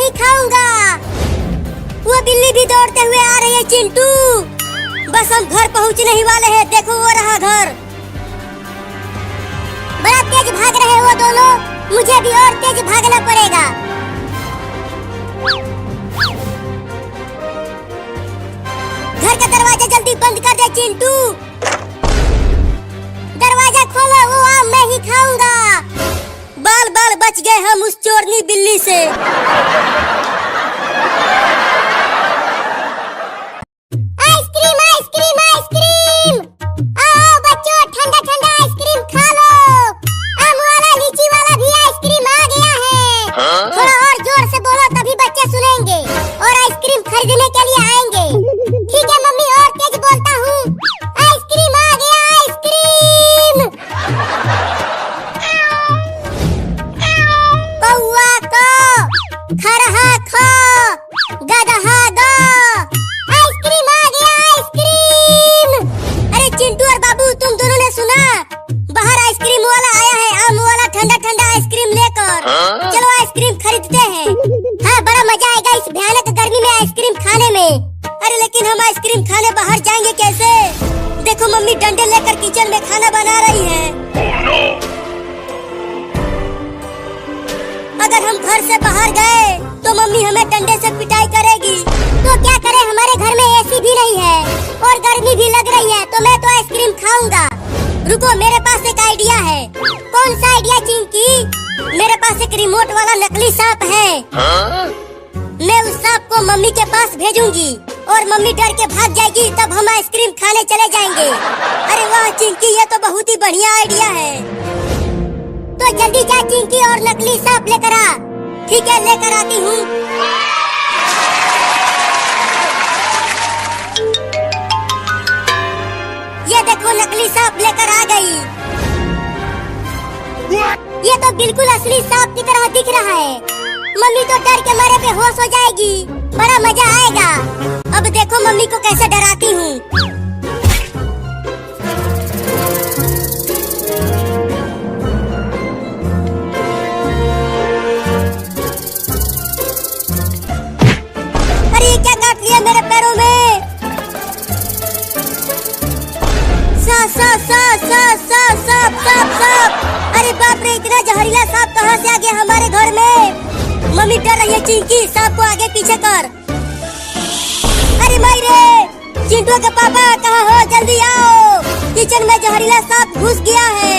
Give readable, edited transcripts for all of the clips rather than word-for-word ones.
ही खाऊंगा। वो बिल्ली भी दौड़ते हुए आ रही है चिंटू। बस हम घर पहुंचने ही वाले हैं। देखो वो रहा घर। बड़ा तेज भाग रहे हैं वो दोनों। मुझे भी और तेज भागना पड़ेगा। घर का दरवाजा जल्दी बंद कर दे चिंटू। दरवाजा खोलो, वो आम मैं ही खाऊंगा। बाल बाल बच गए हम उस चोरनी बिल्ली से। Ice cream ice cream ice cream. आओ बच्चों, ठंडा ठंडा आइसक्रीम खा लो। आम वाला लीची वाला भी आइसक्रीम आ गया है। थोड़ा और जोर से बोलो तभी बच्चे सुनेंगे और आइसक्रीम खरीदने के लिए आएंगे। ठीक है मम्मी, और तेज बोलता हूँ। आइसक्रीम आ गया, आइसक्रीम। कौआ को, खरहा खो, गदहा गो। आइसक्रीम आ गया, आइसक्रीम। अरे चिंटू और बाबू, तुम दोनों ने सुना? बाहर आइसक्रीम वाला आया है, आम वाला ठंडा ठंडा आइसक्रीम लेकर। चलो आइसक्रीम खरीदते हैं। हाँ, बड़ा मजा आएगा इस भयानक गर्मी में आइसक्रीम खाने में। अरे लेकिन हम आइसक्रीम खाने बाहर जाएंगे कैसे? देखो मम्मी डंडे लेकर किचन में खाना बना रही है। अगर हम घर से बाहर गए तो मम्मी हमें डंडे से पिटाई करेगी। तो क्या करें, हमारे घर में एसी भी नहीं है और गर्मी भी लग रही है। तो मैं तो आइसक्रीम खाऊंगा। रुको, मेरे पास एक आइडिया है। कौन सा आइडिया चिंकी? मेरे पास एक रिमोट वाला नकली सांप है। मैं उस सांप को मम्मी के पास भेजूंगी और मम्मी डर के भाग जाएगी। तब हम आइसक्रीम खाने चले जाएंगे। अरे वाह चिंकी, ये तो बहुत ही बढ़िया आइडिया है। तो जल्दी जा चिंकी और नकली सांप लेकर आ। ठीक है, लेकर आती हूँ। ये देखो नकली सांप लेकर आ गई। ये तो बिल्कुल असली सांप की तरह दिख रहा है। मम्मी तो डर के मारे बेहोश हो जाएगी। बड़ा मजा आएगा। अब देखो मम्मी को कैसे डराती हूँ। अरे ये क्या काट लिया मेरे पैरों में? सांप। अरे बाप रे, इतना जहरीला सांप कहाँ से आ गया हमारे घर में? मम्मी डर रही है चिंकी, सांप को आगे पीछे कर। अरे माई रे, चिंटू के पापा कहाँ हो? जल्दी आओ, किचन में जहरीला सांप घुस गया है।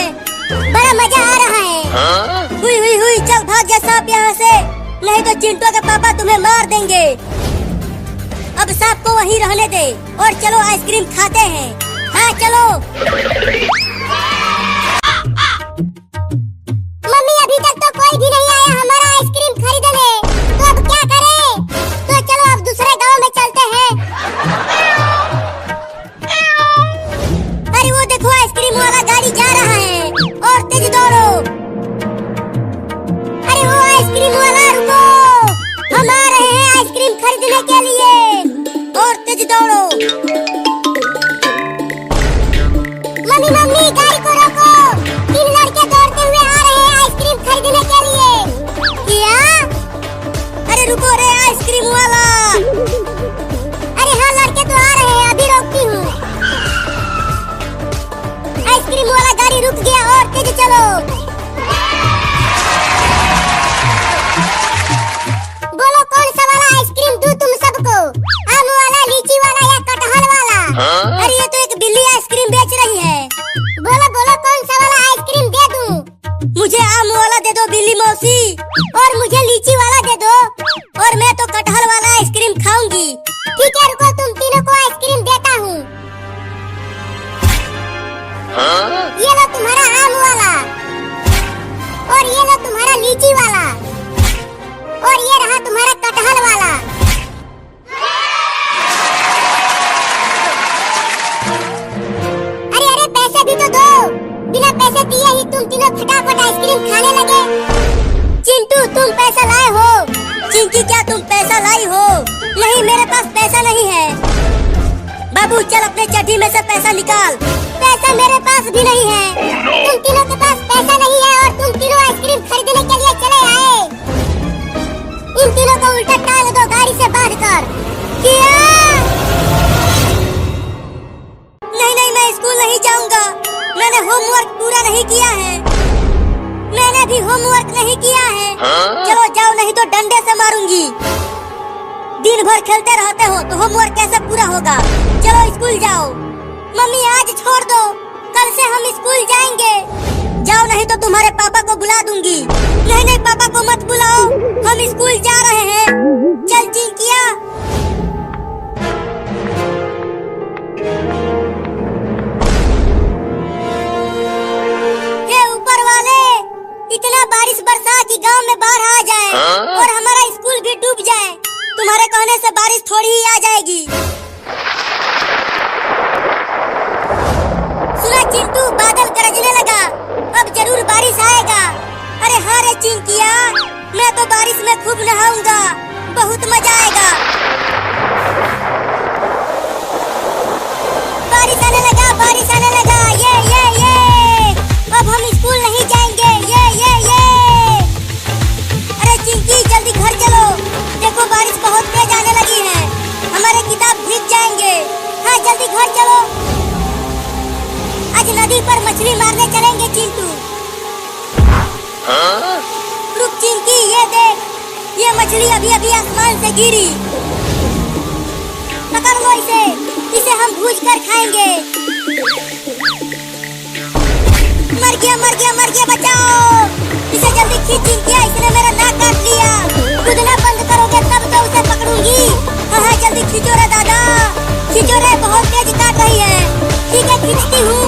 बड़ा मजा आ रहा है। हुई चल भाग जा सांप यहाँ से, नहीं तो चिंटू के पापा तुम्हें मार देंगे। अब सांप को वहीं रहने दे और चलो आइसक्रीम खाते हैं। हाँ चलो। मम्मी अभी तक तो कोई भी नहीं आया हमारा आइसक्रीम खरीदने। तो अब क्या करें? तो चलो अब दूसरे गांव में चलते हैं। अरे वो देखो आइसक्रीम वाला गाड़ी जा रहा है और तेज दौड़ो। अरे वो आइसक्रीम वाला रुको, हम आ रहे हैं आइसक्रीम खरीदने के लिए और तेज दौड़ो। मम्मी गाड़ी को रोको, 3 लड़के दौड़ते हुए आ रहे हैं आइसक्रीम खरीदने के लिए। क्या? अरे रुको रे आइसक्रीम वाला। अरे हाँ लड़के तो आ रहे हैं, अभी रोकती हूँ। आइसक्रीम वाला गाड़ी रुक गया और तेज चलो। बोलो कौन सा वाला आइसक्रीम दूं तुम सबको? आम वाला, लीची वाला या कटहल वाला? अरे ये तो एक बिल्ली आइसक्रीम बेच रही है। बोलो कौन सा वाला आइसक्रीम दे दूं? मुझे आम वाला दे दो बिल्ली मौसी, और मुझे लीची वाला दे दो, और मैं तो कटहल वाला आइसक्रीम खाऊंगी। ठीक है रुको, तुम तीनों को आइसक्रीम देता हूँ। ये लो तुम्हारा आम वाला, और ये लो तुम्हारा लीची वाला, और ये रहा तुम्हारा कटहल वाला। अरे पैसे भी तो दो। बिना पैसे दिए ही तुम तीनों फटाफट आइसक्रीम खाने लगे। चिंटू तुम पैसा लाए हो? चिंकी क्या तुम पैसा लाई हो? नहीं मेरे पास पैसा नहीं है। बाबू चल अपने चड्डी में से पैसा निकाल। पैसा मेरे पास भी नहीं है। तुम तीनों के पास पैसा नहीं है और तुम तीनों आइसक्रीम खरीदने के लिए चले आए। इन तीनों को उल्टा टांग दो गाड़ी से बांधकर। किया? नहीं नहीं, मैं स्कूल नहीं जाऊंगा। मैंने होमवर्क पूरा नहीं किया है। मैंने भी होमवर्क नहीं किया है। चलो जाओ, नहीं तो डंडे से मारूंगी। दिन भर खेलते रहते हो तो होमवर्क कैसे पूरा होगा। चलो स्कूल जाओ। मम्मी आज छोड़ दो, कल से हम स्कूल जाएंगे। जाओ, नहीं तो तुम्हारे पापा को बुला दूंगी। नहीं नहीं, पापा को मत बुलाओ, हम स्कूल जा रहे हैं। चल चिंकिया। हे ऊपर वाले, इतना बारिश बरसा कि गांव में बाढ़ आ जाए और हमारा स्कूल भी डूब जाए। तुम्हारे कहने से बारिश थोड़ी ही आ जाएगी। सुना चिंटू, बादल गरजने लगा, अब जरूर बारिश आएगा। अरे हाँ रे चिंकिया, मैं तो बारिश में खूब नहाऊंगा, बहुत मजा आएगा। बारिश आने लगा, बारिश आने लगा। ये अब हम स्कूल नहीं जाएंगे। ये अरे चिंकी, जल्दी घर चलो, देखो बारिश बहुत तेज आने लगी है, हमारे किताब भीग जाएंगे। हाँ जल्दी घर चलो। आज नदी पर मछली मारने चलेंगे चिंटू। रुक चिंकी, ये देख, ये मछली अभी अभी आसमान से गिरी। पकड़ लो इसे, इसे हम भूज कर खाएंगे। मर गया मर गया मर गया, बचाओ इसे, जल्दी खींच चिंकिया, इसने मेरा नाक काट लिया। कूदना बंद करोगे तब तो उसे पकड़ूंगी। हाँ जल्दी खींचो रे दादा, खींचो रे, बहुत तेज काट रही है। ठीक है खींचती हूँ।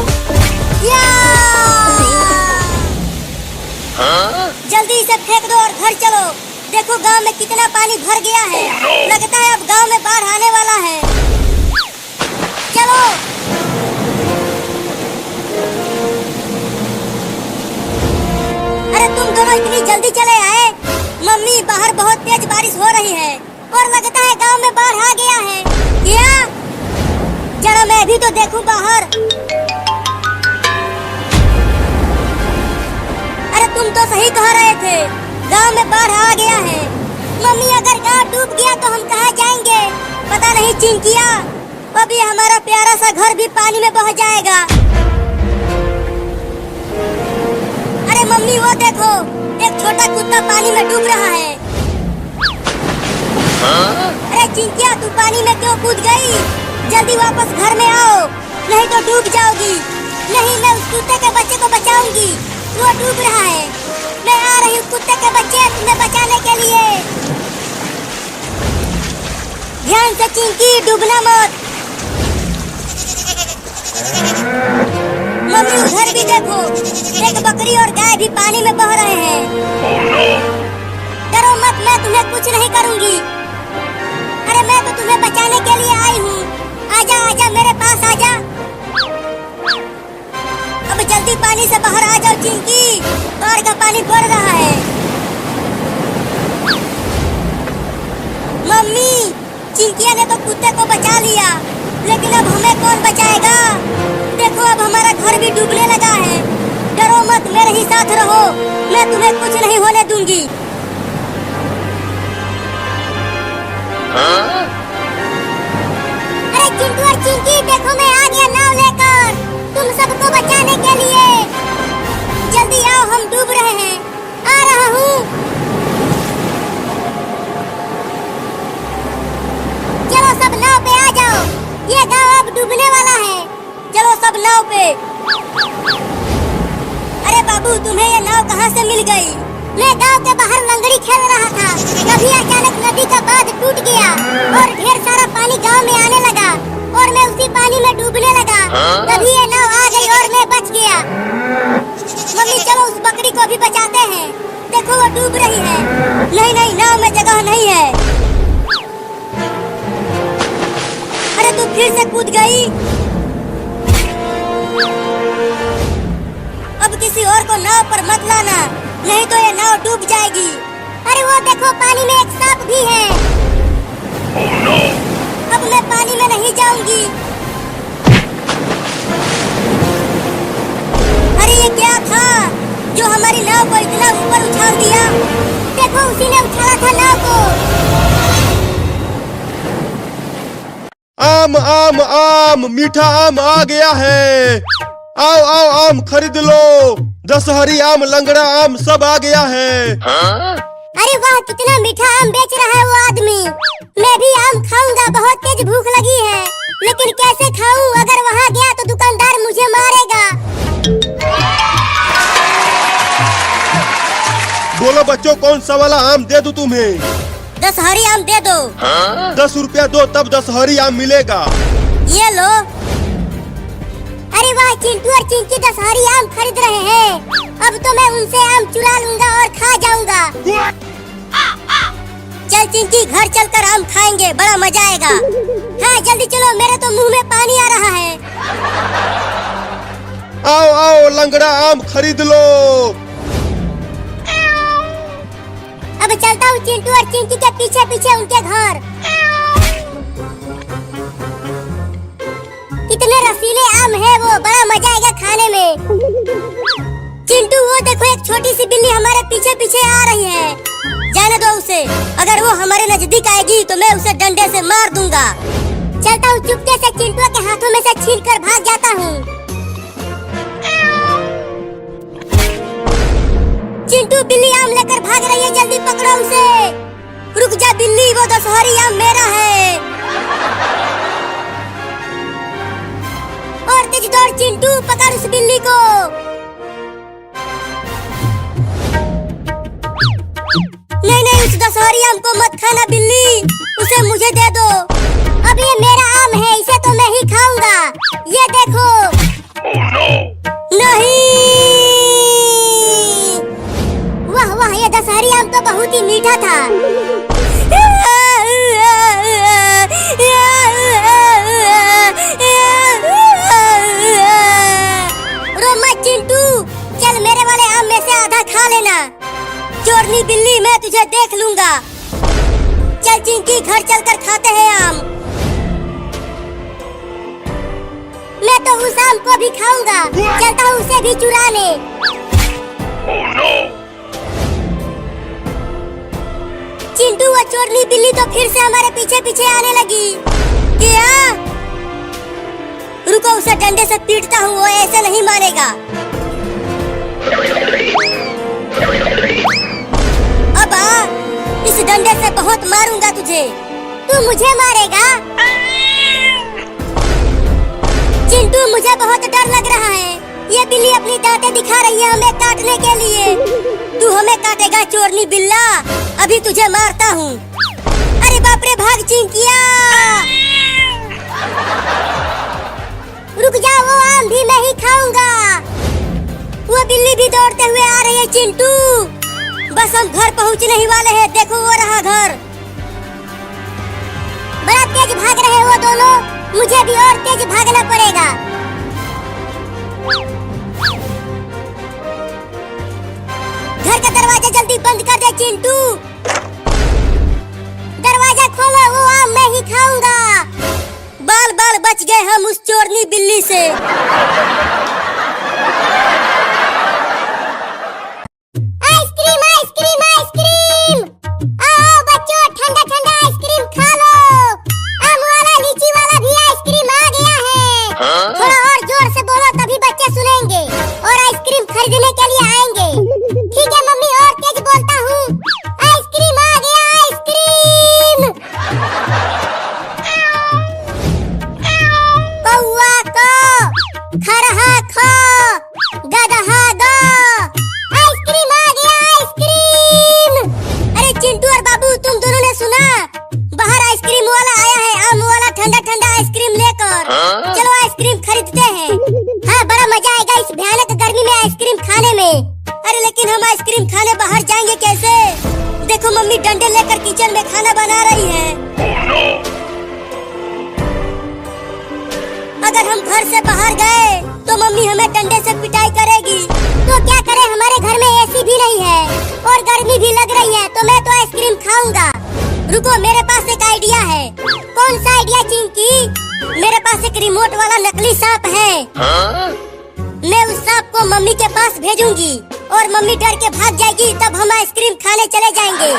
जल्दी इसे फेंक दो और घर चलो। देखो गांव में कितना पानी भर गया है। लगता है अब गांव में बाढ़ आने वाला है। चलो। अरे तुम दोनों इतनी जल्दी चले आए। मम्मी, बाहर बहुत तेज बारिश हो रही है और लगता है गांव में बाढ़ आ गया है। क्या? जरा मैं भी तो देखूं बाहर। अरे तुम तो सही कह रहे थे, गांव में बाढ़ आ गया है। मम्मी, अगर गांव डूब गया तो हम कहाँ जाएंगे? पता नहीं चिंकिया, अभी हमारा प्यारा सा घर भी पानी में बह जाएगा। अरे मम्मी, वो देखो, एक छोटा कुत्ता पानी में डूब रहा है। अरे चिंकिया, तू पानी में क्यों कूद गई? जल्दी वापस घर में आओ, नहीं तो डूब जाओगी। नहीं, मैं उस कुत्ते के बच्चे को बचाऊंगी, वो डूब रहा है। मैं आ रही हूँ कुत्ते के बच्चे, तुम्हें बचाने के लिए। ध्यान से चिंकी, डूबना मत। मम्मी, उधर भी देखो, एक बकरी और गाय भी पानी में बह रहे हैं। डरो मत, मैं तुम्हें कुछ नहीं करूँगी। अरे मैं तो तुम्हें बचाने के लिए आई हूँ। आजा आजा, मेरे पास आजा। अब जल्दी पानी से बाहर आ जाओ चिंकी, बाढ़ का पानी बढ़ रहा है। मम्मी, चिंकिया ने तो कुत्ते को बचा लिया, लेकिन अब हमें कौन बचाएगा? देखो अब हमारा घर भी डूबने लगा है। डरो मत, मेरे ही साथ रहो, मैं तुम्हें कुछ नहीं होने दूंगी। अरे चिंटू और चिंकी, देखो मैं आ गया नाव लेकर, तुम सबको बचाने के लिए। जल्दी आओ, हम डूब रहे हैं। आ रहा हूँ। चलो सब नाव पे आ जाओ, ये गांव अब डूबने वाला है। चलो सब नाव पे। अरे बाबू, तुम्हें ये नाव कहाँ से मिल गई? मैं गांव के बाहर लंगड़ी खेल रहा था, तभी अचानक नदी का बांध टूट गया और ढेर सारा पानी गांव में आने लगा और मैं उसी पानी में डूबने लगा। तभी ये नाव आ गई और मैं बच गया। मम्मी, चलो उस बकरी को भी बचाते हैं, देखो वो डूब रही है। नहीं नहीं, नाव में जगह नहीं है। अरे तू फिर से कूद गई। अब किसी और को नाव पर मत लाना, नहीं तो ये नाव डूब जाएगी। अरे वो देखो, पानी में एक सांप भी है। अब मैं पानी में नहीं जाऊंगी। अरे ये क्या था जो हमारी नाव को इतना ऊपर उछाल दिया? देखो, उसी ने उछाला था नाव को। आम आम आम, मीठा आम आ गया है। आओ आओ आम खरीद लो। दशहरी आम, लंगड़ा आम सब आ गया है। अरे वाह, कितना मीठा आम बेच रहा है वो आदमी। मैं भी आम खाऊंगा, बहुत तेज भूख लगी है। लेकिन कैसे खाऊं? अगर वहाँ गया तो दुकानदार मुझे मारेगा। बोलो बच्चों, कौन सा वाला आम दे दूं तुम्हें? दशहरी आम दे दो। 10 रुपया दो तब दशहरी आम मिलेगा। ये लो। अरे वाह, चिंटू और चिंकी दशहरी आम खरीद रहे हैं। अब तो मैं उनसे आम चुरा लूंगा और खा जाऊंगा। चल चिंकी, घर चलकर आम खाएंगे, बड़ा मजा आएगा। हाँ जल्दी चलो, मेरे तो मुंह में पानी आ रहा है। आओ आओ, लंगड़ा आम खरीद लो। अब चलता हूँ चिंटू और चिंकी के पीछे पीछे उनके घर। कितने रसीले आम है वो, बड़ा मजा आएगा खाने में। चिंटू, वो देखो एक छोटी सी बिल्ली हमारे पीछे पीछे आ रही है। जाने दो उसे, अगर वो हमारे नजदीक आएगी तो मैं उसे डंडे से मार दूंगा। चलता हूँ चुपके से चिंटू के हाथों में से छीनकर भाग जाता हूँ। चिंटू, बिल्ली आम लेकर भाग रही है, जल्दी पकड़ो उसे। रुक जा बिल्ली, वो दशहरी आम मेरा है। और तेज दौड़ चिंटू, पकड़ उस बिल्ली को। नहीं नहीं, उस दशहरी आम को मत खाना बिल्ली, उसे मुझे दे दो। अब ये मेरा आम है, इसे तो मैं ही खाऊंगा। ये देखो। नहीं, वाह वाह, ये दशहरी आम तो बहुत ही मीठा था। रो मत चिंटू, चल मेरे वाले आम में से आधा खा लेना। चोरनी बिल्ली, मैं तुझे देख लूंगा। चल चिंकी, घर चलकर खाते हैं आम। मैं तो उस आम को भी खाऊंगा। चलता हूँ उसे भी चुराने। चिंटू, वो चोरनी बिल्ली तो फिर से हमारे पीछे पीछे आने लगी। क्या? रुको, उसे डंडे से पीटता हूँ, वो ऐसे नहीं मानेगा। अब आ, इस डंडे से बहुत मारूंगा तुझे। तू मुझे मारेगा? चिंटू, मुझे बहुत डर लग रहा है। ये बिल्ली अपनी दांतें दिखा रही है हमें काटने के लिए। तू हमें काटेगा चोरनी बिल्ला, अभी तुझे मारता हूँ। अरे बाप रे, भाग चिंकिया। रुक जा, वो आम भी मैं ही खाऊंगा। वो बिल्ली भी दौड़ते हुए आ रही है चिंटू। बस हम घर पहुँचने ही वाले हैं, देखो वो रहा घर। बड़ा तेज भाग रहे हैं वो दोनों, मुझे भी और तेज भागना पड़ेगा। घर का दरवाजा जल्दी बंद कर दे चिंटू। दरवाजा खोलो, वो आम मैं ही खाऊंगा। बाल बाल बच गए हम उस चोरनी बिल्ली से। आइसक्रीम आइसक्रीम आइसक्रीम, आओ बच्चों, ठंडा ठंडा आइसक्रीम खा लो। आम वाला, लीची वाला भी आइसक्रीम आ गया है। थोड़ा और जोर से बोलो तभी बच्चे सुनेंगे और आइसक्रीम खरीदने के लिए आएंगे। ठीक है मम्मी, और तेज बोलता हूँ। आइसक्रीम आ गया, आइसक्रीम। कौआ को, खरहा खो, गदहा दो, आइसक्रीम आ गया, आइसक्रीम। अरे चिंटू और बाबू, तुम दोनों ने सुना? बाहर आइसक्रीम वाला आया है, आम वाला ठंडा ठंडा आइसक्रीम लेकर। चलो आइसक्रीम खरीदते हैं। हाँ, बड़ा मजा आएगा इस भयानक गर्मी में आइसक्रीम खाने में। अरे लेकिन हम आइसक्रीम खाने बाहर जाएंगे कैसे? देखो मम्मी डंडे लेकर किचन में खाना बना रही है। अगर हम घर से बाहर गए तो मम्मी हमें डंडे से पिटाई करेगी। तो क्या करें, हमारे घर में एसी भी नहीं है और गर्मी भी लग रही है, तो मैं तो आइसक्रीम खाऊंगा। रुको, मेरे पास एक आइडिया है। कौन सा आइडिया चिंकी? मेरे पास एक रिमोट वाला नकली सांप है। मैं उस सांप को मम्मी के पास भेजूंगी और मम्मी डर के भाग जाएगी, तब हम आइसक्रीम खाने चले जाएंगे।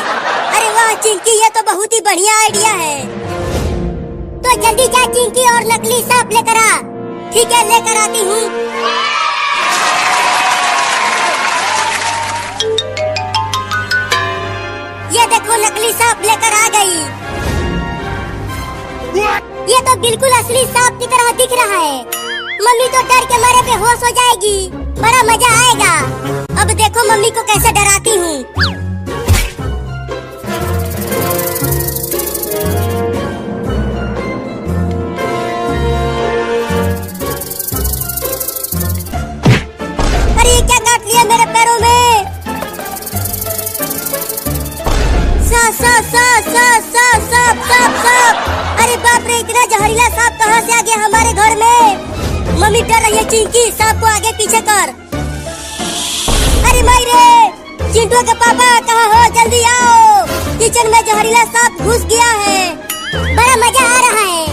अरे वाह चिंकी, ये तो बहुत ही बढ़िया आइडिया है। तो जल्दी जा चिंकी और नकली सांप लेकर आ। ठीक है, लेकर आती हूँ। ये देखो नकली सांप लेकर आ गई। ये तो बिल्कुल असली सांप की तरह दिख रहा है। मम्मी तो डर के मारे बेहोश हो जाएगी, बड़ा मजा आएगा। अब देखो मम्मी को कैसे डराती हूँ। अरे ये क्या काट लिया मेरे पैरों में? सांप। अरे बाप रे, इतना जहरीला सांप कहाँ से आ गया हमारे घर में? मम्मी डर रही है चिंकी, सांप को आगे पीछे कर। अरे माई रे, चिंटू के पापा कहाँ हो? जल्दी आओ, किचन में जहरीला सांप घुस गया है। बड़ा मजा आ रहा है।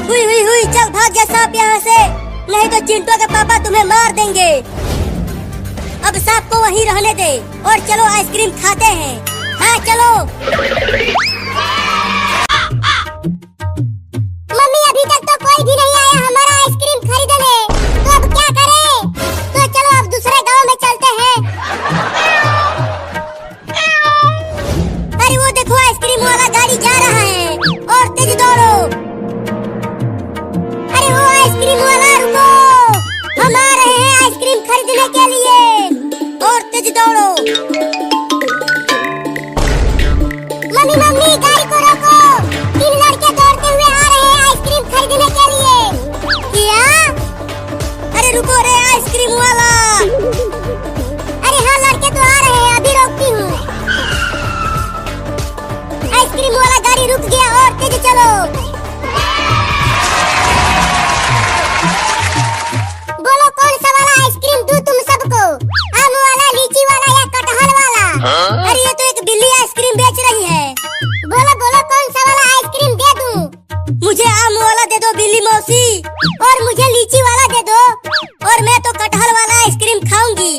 हुई चल भाग जा सांप यहाँ से, नहीं तो चिंटू के पापा तुम्हें मार देंगे। अब सांप को वहीं रहने दे और चलो आइसक्रीम खाते हैं। हाँ चलो। मम्मी अभी तक तो कोई भी नहीं आया हमारा आइसक्रीम खरीदने, तो अब क्या करें? तो चलो अब दूसरे गांव में चलते हैं। अरे वो देखो आइसक्रीम वाला गाड़ी जा रहा है, और तेज दौड़ो। अरे वो आइसक्रीम वाला रुको, हम आ रहे हैं आइसक्रीम खरीदने के लिए, और तेज दौड़ो। मम्मी गाड़ी को रोको, 3 लड़के दौड़ते हुए आ रहे हैं आइसक्रीम खरीदने के लिए। क्या? अरे रुको रे आइसक्रीम वाला। अरे हाँ लड़के तो आ रहे हैं, अभी रोकती हूँ। आइसक्रीम वाला गाड़ी रुक गया, और तेज चलो। बोलो कौन सा वाला आइसक्रीम दूं तुम सबको? आम वाला, लीची वाला या कटहल वाला? अरे ये तो एक बिल्ली आइसक्रीम बेच रही है। बोलो कौन सा वाला आइसक्रीम दे दूं? मुझे आम वाला दे दो बिल्ली मौसी, और मुझे लीची वाला दे दो, और मैं तो कटहल वाला आइसक्रीम खाऊंगी।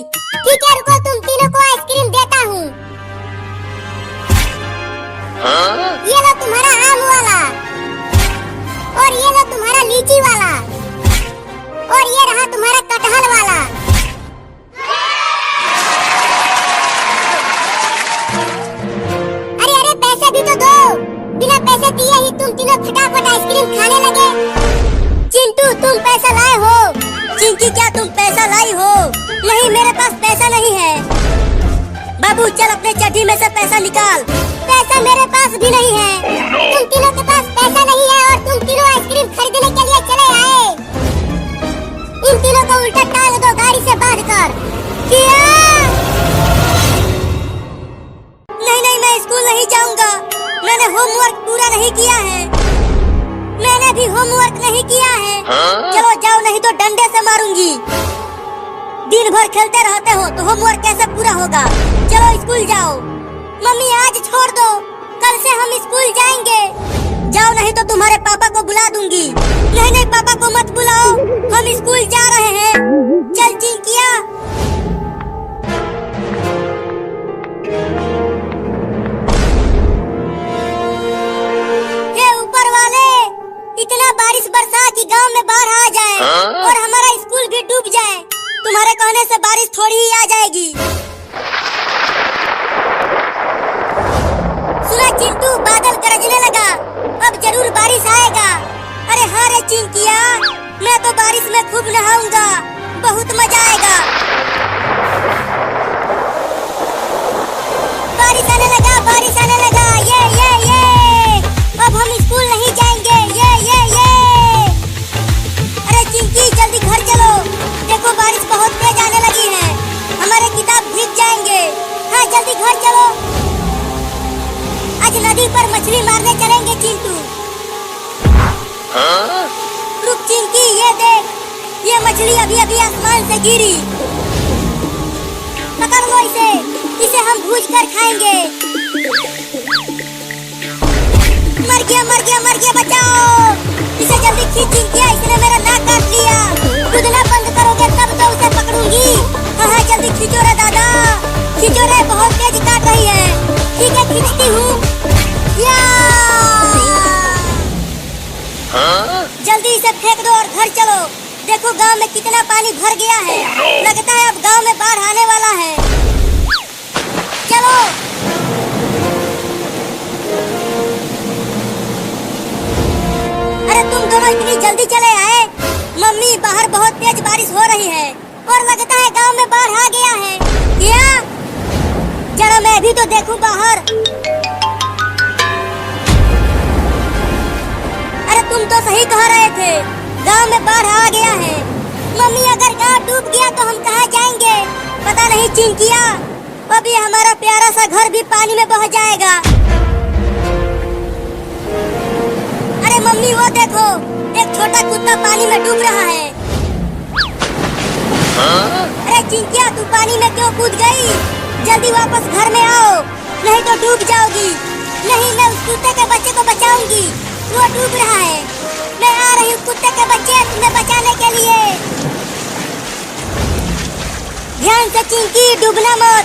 ठीक है रुको, तुम तीनों को आइसक्रीम देता हूँ। ये लो तुम्हारा आम वाला, और ये लो तुम्हारा लीची वाला, और ये रहा तुम्हारा कटहल वाला। अरे पैसे भी तो दो, बिना पैसे दिए ही तुम तीनों फटाफट आइसक्रीम खाने लगे। चिंटू तुम पैसा लाए हो? चिंकी क्या तुम पैसा लाई हो? नहीं मेरे पास पैसा नहीं है। बाबू चल अपने चड्डी में से पैसा निकाल। पैसा मेरे पास भी नहीं है। तुम तीनों के पास पैसा नहीं है और तुम तीनों आइसक्रीम खरीदने के लिए चले आए। इन तीनों को उल्टा टांग दो गाड़ी से बांधकर। क्या? नहीं मैं स्कूल नहीं जाऊंगा, मैंने होमवर्क पूरा नहीं किया है। मैंने भी होमवर्क नहीं किया है। चलो जाओ, नहीं तो डंडे से मारूंगी। दिन भर खेलते रहते हो तो होमवर्क कैसे पूरा होगा? चलो स्कूल जाओ। मम्मी आज छोड़ दो, कल से हम स्कूल जाएंगे। जाओ नहीं तो तुम्हारे पापा को बुला दूंगी। नहीं पापा को मत बुलाओ, हम स्कूल जा रहे हैं। चल चिंकिया। इतना बारिश बरसा कि गांव में बाढ़ आ जाए और हमारा स्कूल भी डूब जाए। तुम्हारे कहने से बारिश थोड़ी ही आ जाएगी। सुना चिंटू, बादल गरजने लगा, अब जरूर बारिश आएगा। अरे हाँ रे चिंकिया, मैं तो बारिश में खूब नहाऊंगा, बहुत मजा आएगा। बारिश आने लगा, ये अब हम स्कूल नहीं जाएंगे। ये अरे चिंकी जल्दी घर चलो, देखो बारिश बहुत तेज आने लगी है, हमारे किताब भीग जाएंगे। हाँ जल्दी घर चलो, आज नदी पर मछली मारने चलेंगे चिंटू। रुक चिंकी, ये देख, ये मछली अभी आसमान से गिरी। पकड़ लो इसे हम भूज कर खाएंगे। मर गया, बचाओ इसे, जल्दी खींच चिंकिया, इसने मेरा नाक काट लिया। कूदना बंद करोगे तब तो उसे पकड़ूंगी। हाँ जल्दी खींचो रे दादा, खींचो रे, बहुत तेज काट रही है। ठीक है खींचती हूँ। जल्दी इसे फेंक दो और घर चलो। देखो गांव में कितना पानी भर गया है। लगता है अब गांव में बाढ़ आने वाला है। चलो। अरे तुम दोनों इतनी जल्दी चले आए। मम्मी बाहर बहुत तेज बारिश हो रही है और लगता है गांव में बाढ़ आ गया है। क्या? जरा मैं भी तो देखूं बाहर। अरे तुम तो सही कह रहे थे, गांव में बाढ़ आ गया है। मम्मी अगर गांव डूब गया तो हम कहाँ जाएंगे? पता नहीं चिंकिया, अभी हमारा प्यारा सा घर भी पानी में बह जाएगा। अरे मम्मी वो देखो, एक छोटा कुत्ता पानी में डूब रहा है। अरे चिंकिया तू पानी में क्यों कूद गई? जल्दी वापस घर में आओ, नहीं तो डूब जाओगी। नहीं, मैं उस कुत्ते के बच्चे को बचाऊंगी, वो डूब रहा है। मैं आ रही हूँ कुत्ते के बच्चे तुम्हें बचाने के लिए। ध्यान से चिंकी, डूबना मत।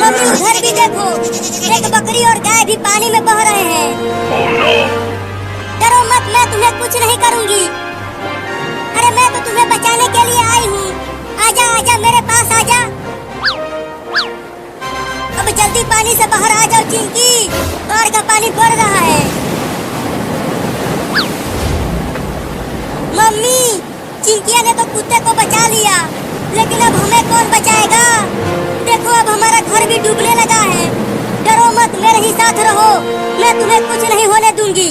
मम्मी उधर भी देखो, एक बकरी और गाय भी पानी में बह रहे हैं। डरो मत, मैं तुम्हें कुछ नहीं करूंगी। अरे मैं तो तुम्हें बचाने के लिए आई हूँ। आजा आजा, मेरे पास आजा। अब जल्दी पानी से बाहर आ जाओ चिंकी, बाढ़ का पानी बढ़ रहा है। मम्मी, चिंकिया ने तो कुत्ते को बचा लिया, लेकिन अब हमें कौन बचाएगा? देखो अब हमारा घर भी डूबने लगा है। डरो मत, मेरे ही साथ रहो, मैं तुम्हें कुछ नहीं होने दूंगी।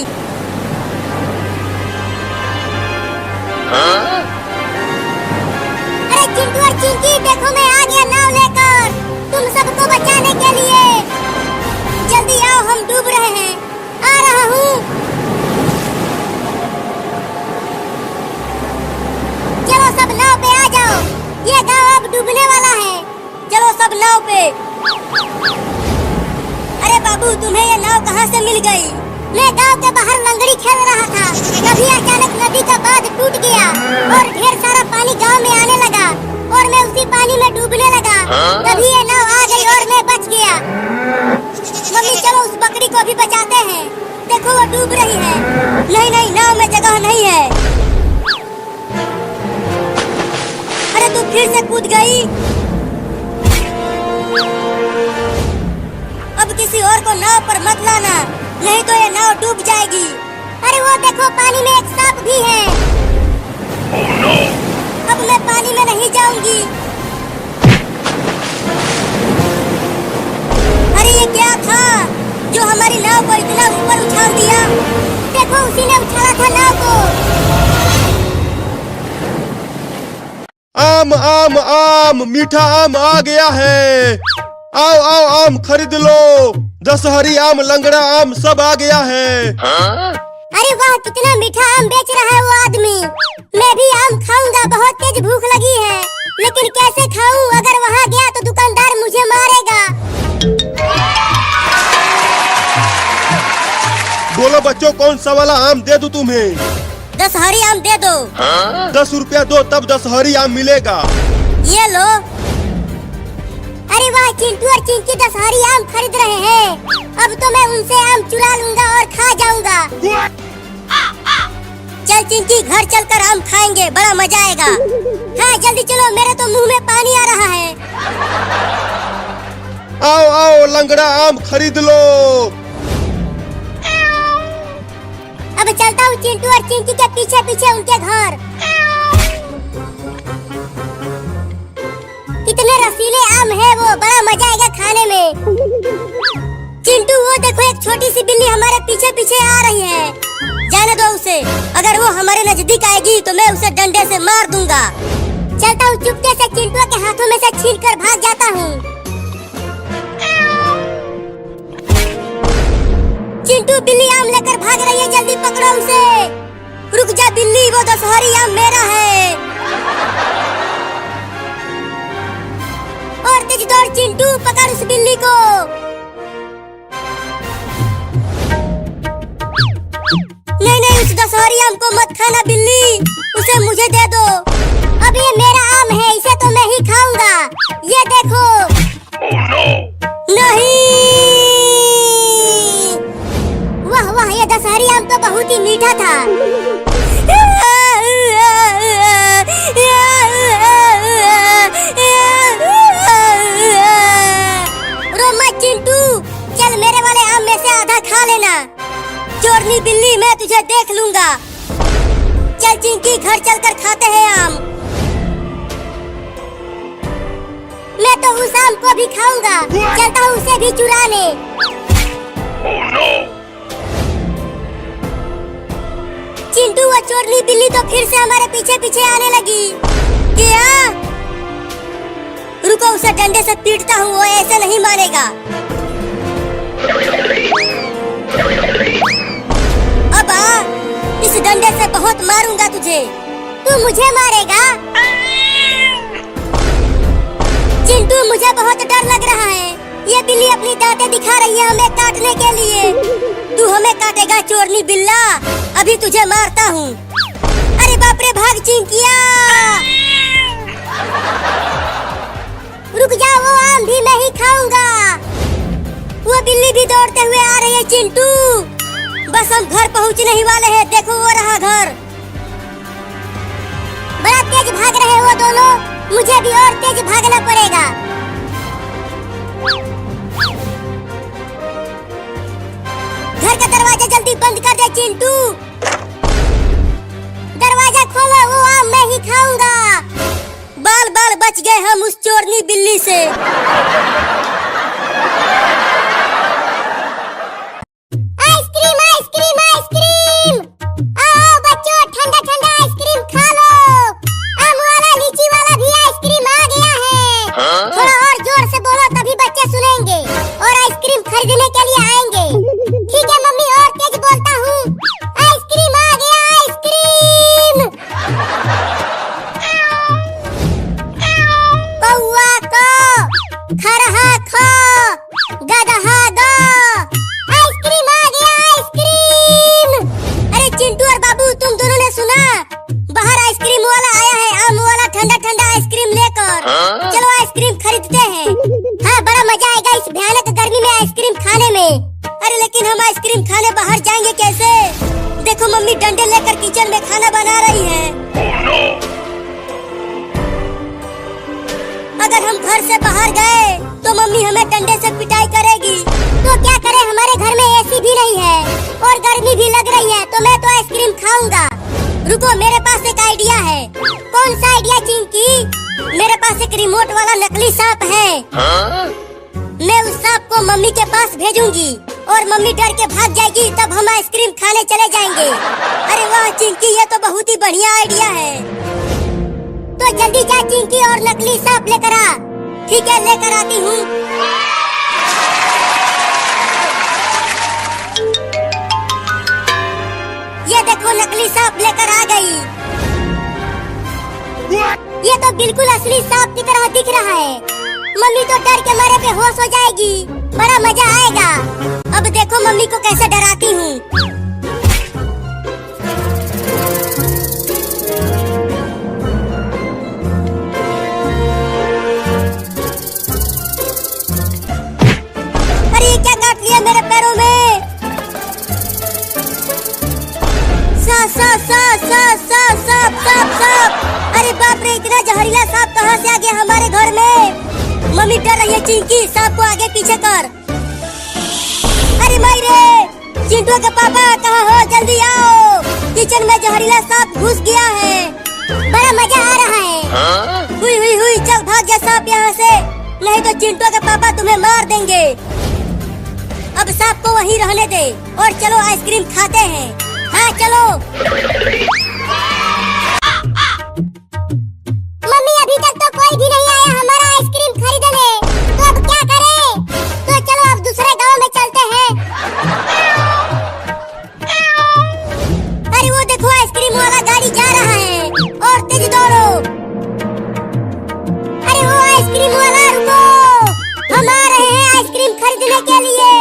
अरे चिंटू और चिंकी देखो, मैं आ गया नाव लेकर तुम सबको बचाने के लिए। जल्दी आओ, हम डूब रहे हैं। आ रहा हूँ। चलो सब नाव पे आ जाओ, ये गांव अब डूबने वाला है। चलो सब नाव पे। अरे बाबू, तुम्हें ये नाव कहाँ से मिल गई? मैं गांव के बाहर लंगड़ी खेल रहा था, तभी अचानक नदी का बांध टूट गया और ढेर सारा पानी गांव में आने लगा और मैं उसी पानी में डूबने लगा। तभी ये नाव आ गई और मैं बच गया। मम्मी चलो उस बकरी को भी बचाते हैं, देखो वो डूब रही है। नहीं नहीं, नाव में जगह नहीं है। अरे तू फिर से कूद गई। अब किसी और को नाव पर मत लाना, नहीं तो ये नाव डूब जाएगी। अरे वो देखो, पानी में एक सांप भी है। अब मैं पानी में नहीं जाऊंगी। अरे ये क्या था जो हमारी नाव को इतना ऊपर उछाल दिया? देखो उसी ने उछाला था नाव को। आम आम आम, मीठा आम आ गया है। आओ आओ, आम खरीद लो। दशहरी आम, लंगड़ा आम सब आ गया है। अरे वाह, कितना मीठा आम बेच रहा है वो आदमी। मैं भी आम खाऊंगा, बहुत तेज भूख लगी है, लेकिन कैसे खाऊं? अगर वहाँ गया तो दुकानदार मुझे मारेगा। बोलो बच्चों, कौन सा वाला आम दे दूं तुम्हें? दशहरी आम दे दो। 10 रुपया दो, तब दशहरी आम मिलेगा। ये लो। अरे वाह, चिंटू और चिंकी दशहरी आम खरीद रहे हैं। अब तो मैं उनसे आम चुरा लूंगा और खा जाऊंगा। चल चिंकी, घर चलकर आम खाएंगे, बड़ा मजा आएगा। हाँ जल्दी चलो, मेरे तो मुंह में पानी आ रहा है। आओ आओ, लंगड़ा आम खरीद लो। अब चलता हूँ चिंटू और चिंकी के पीछे पीछे उनके घर। कितने रसीले आम है वो, बड़ा मजा आएगा खाने में। चिंटू वो देखो, एक छोटी सी बिल्ली हमारे पीछे पीछे आ रही है। जाने दो उसे, अगर वो हमारे नजदीक आएगी तो मैं उसे डंडे से मार दूंगा। चलता हूँ चुपके से, चिंटू के हाथों में से छीनकर भाग जाता हूँ। चिंटू बिल्ली आम लेकर भाग रही है, जल्दी पकड़ो उसे। रुक जा बिल्ली, वो दशहरी आम मेरा है। और तेज दौड़ चिंटू, पकड़ उस बिल्ली को। नहीं नहीं, उस दशहरी आम को मत खाना बिल्ली, उसे मुझे दे दो। अब ये मेरा आम है, इसे तो मैं ही खाऊंगा। ये देखो। नहीं, वाह वाह, ये ये दशहरी आम तो बहुत ही मीठा था। रो मत चिंटू, चल मेरे वाले आम में से आधा खा लेना। चोरनी बिल्ली, मैं तुझे देख लूंगा। चल चिंकी, घर चलकर खाते हैं आम। मैं तो उस आम को भी खाऊंगा। चलता हूँ उसे भी चुराने। Oh no! चिंटू, वो चोरनी बिल्ली तो फिर से हमारे पीछे पीछे आने लगी। क्या? रुको, उसे डंडे से पीटता हूँ, वो ऐसे नहीं मानेगा। अब आ, इस डंडे से बहुत मारूंगा तुझे। तू मुझे मारेगा? चिंटू, मुझे बहुत डर लग रहा है। ये बिल्ली अपनी दांतें दिखा रही है हमें काटने के लिए। तू हमें काटेगा चोरनी बिल्ला, अभी तुझे मारता हूँ। अरे बाप रे, भाग चिंकिया। रुक जा, वो आम भी मैं ही खाऊंगा। वो बिल्ली भी दौड़ते हुए आ रही है। चिंटू, बस हम घर पहुँचने ही वाले हैं। देखो वो रहा घर। बड़ा तेज भाग रहे हैं वो दोनों। मुझे भी और तेज भागना पड़ेगा। घर का दरवाजा जल्दी बंद कर दे चिंटू। दरवाजा खोलो, वो आम मैं ही खाऊंगा। बाल बाल बच गए हम उस चोरनी बिल्ली से। आइसक्रीम आइसक्रीम आइसक्रीम, आओ बच्चों, ठंडा ठंडा आइसक्रीम खा लो। आम वाला लीची वाला भी आइसक्रीम आ गया है। थोड़ा और जोर से बोलो तभी बच्चे सुनेंगे और आइसक्रीम खरीदने के लिए आएंगे। ठीक है मम्मी, और तेज बोलता हूँ। आइसक्रीम आ गया, आइसक्रीम। कौआ को, खरहा खो, गदहा दो, आइसक्रीम आ गया, आइसक्रीम। अरे चिंटू और बाबू, तुम दोनों ने सुना? बाहर आइसक्रीम वाला आया है, आम वाला ठंडा ठंडा आइसक्रीम लेकर। चलो आइसक्रीम खरीदते हैं। हाँ, बड़ा मजा आएगा इस भयानक गर्मी में आइसक्रीम खाने में। अरे लेकिन हम आइसक्रीम खाने बाहर जाएंगे कैसे? देखो मम्मी डंडे लेकर किचन में खाना बना रही है। Oh no! अगर हम घर से बाहर गए तो मम्मी हमें डंडे से पिटाई करेगी। तो क्या करें, हमारे घर में एसी भी नहीं है और गर्मी भी लग रही है। तो मैं तो आइसक्रीम खाऊंगा। रुको, मेरे पास एक आइडिया है। कौन सा आइडिया चिंकी? मेरे पास एक रिमोट वाला नकली सांप है। मैं उस सांप को मम्मी के पास भेजूंगी और मम्मी डर के भाग जाएगी। तब हम आइसक्रीम खाने चले जाएंगे। अरे वाह चिंकी, ये तो बहुत ही बढ़िया आइडिया है। तो जल्दी जा चिंकी और नकली सांप लेकर आ। ठीक है, लेकर आती हूँ। ये देखो नकली सांप लेकर आ गई। ये तो बिल्कुल असली सांप की तरह दिख रहा है। मम्मी तो डर के मारे बेहोश हो जाएगी। बड़ा मजा आएगा। अब देखो मम्मी को कैसे डराती हूँ। अरे ये क्या काट लिया मेरे पैरों में? सांप। अरे बाप रे, इतना जहरीला सांप कहाँ से आ गया हमारे घर में? मम्मी डर रही है चिंकी, सांप को आगे पीछे कर। अरे मायरे, चिंटू के पापा कहाँ हो? जल्दी आओ, किचन में जहरीला सांप घुस गया है। बड़ा मजा आ रहा है। हुई, चल भाग जा सांप यहाँ से, नहीं तो चिंटू के पापा तुम्हें मार देंगे। अब सांप को वहीं रहने दे और चलो आइसक्रीम खाते हैं। हाँ चलो। मम्मी अभी तक तो कोई भी नहीं आया हमारा आइसक्रीम खरीदने। तो अब क्या करें? तो चलो अब दूसरे गांव में चलते हैं। अरे वो देखो आइसक्रीम वाला गाड़ी जा रहा है और तेज दौड़ो। अरे वो आइसक्रीम वाला रुको, हम आ रहे हैं आइसक्रीम खरीदने के लिए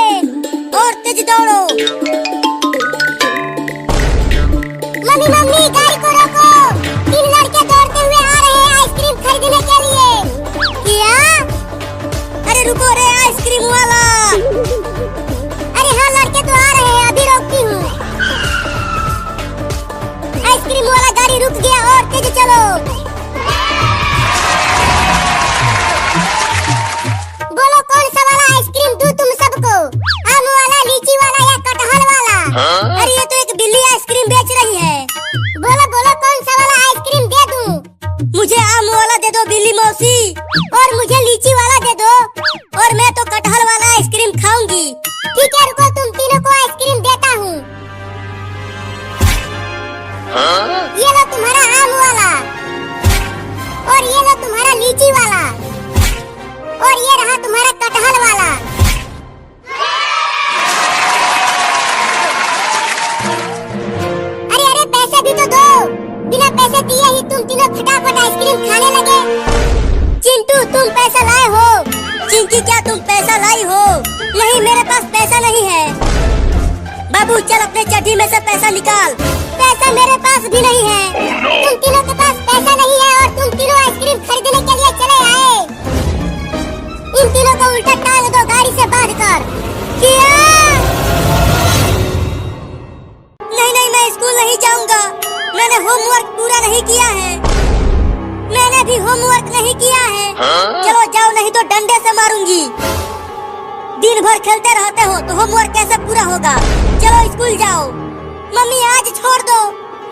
और तेज दौड़ो। मम्मी बाबू चल अपने चड्डी में से पैसा निकाल। पैसा मेरे पास भी नहीं है। Oh no! तुम तीनों के पास पैसा नहीं है और तुम तीनों आइसक्रीम खरीदने के लिए चले आए। इन तीनों को उल्टा टांग दो गाड़ी से बांध कर। किया? नहीं, मैं स्कूल नहीं जाऊंगा। मैंने होमवर्क पूरा नहीं किया है। मैंने भी होमवर्क नहीं किया है। चलो जाओ, नहीं तो डंडे से मारूंगी। दिन भर खेलते रहते हो तो होमवर्क कैसे पूरा होगा। चलो स्कूल जाओ। मम्मी आज छोड़ दो,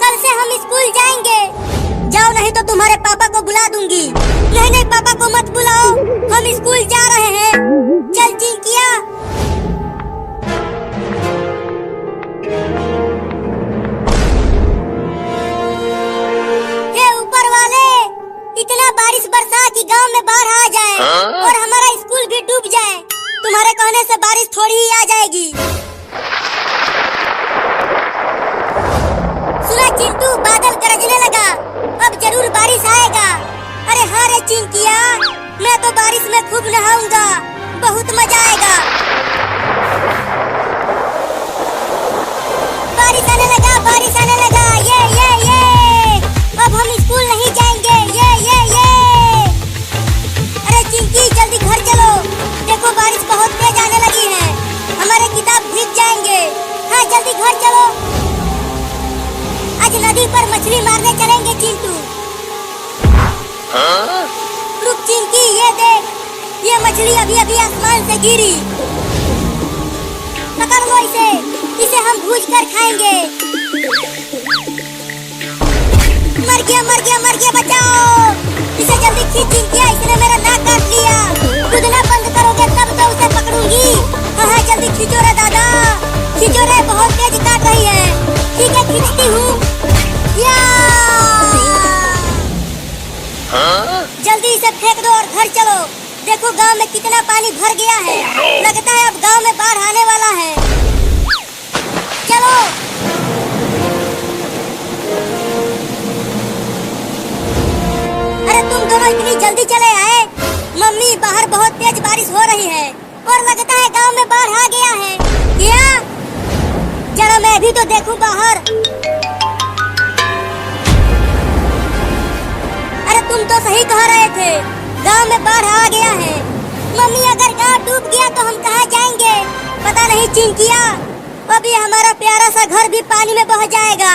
कल से हम स्कूल जाएंगे। जाओ, नहीं तो तुम्हारे पापा को बुला दूंगी। नहीं, पापा को मत बुलाओ, हम स्कूल जा रहे हैं। चल चिंकिया। हे ऊपर वाले, इतना बारिश बरसा कि गांव में बाढ़ आ जाए और हमारा स्कूल भी डूब जाए। तुम्हारे कहने से बारिश थोड़ी ही आ जाएगी। सुना चिंटू, बादल गरजने लगा, अब जरूर बारिश आएगा। अरे हाँ रे चिंकिया, मैं तो बारिश में खूब नहाऊंगा, बहुत मजा आएगा। बारिश आने लगा, बारिश आने लगा। ये अब हम स्कूल नहीं जाएंगे। ये अरे चिंकी जल्दी घर चलो, देखो बारिश बहुत तेज आने लगी है, हमारे किताब भीग जाएंगे। हाँ जल्दी घर चलो। आज नदी पर मछली मारने चलेंगे चिंटू। रुक चिंकी, ये देख, ये मछली अभी अभी आसमान से गिरी। पकड़ लो इसे हम भूज कर खाएंगे। मर गया, बचाओ इसे, जल्दी खींच चिंकिया, इसने मेरा नाक काट लिया। कूदना बंद करोगे तब तो उसे पकड़ूंगी। हाँ जल्दी खींचो रे दादा, खींचो रे, बहुत तेज काट रही है। ठीक है खींचती हूँ। जल्दी इसे फेंक दो और घर चलो। देखो गांव में कितना पानी भर गया है। लगता है अब गांव में बाढ़ आने वाला है। चलो अरे तुम दोनों इतनी जल्दी चले आए। मम्मी बाहर बहुत तेज बारिश हो रही है और लगता है गांव में बाढ़ आ गया है। क्या? जरा मैं भी तो देखूं बाहर। अरे तुम तो सही कह रहे थे, गांव में बाढ़ आ गया है। मम्मी अगर गांव डूब गया तो हम कहाँ जाएंगे? पता नहीं चिंकिया, अभी हमारा प्यारा सा घर भी पानी में बह जाएगा।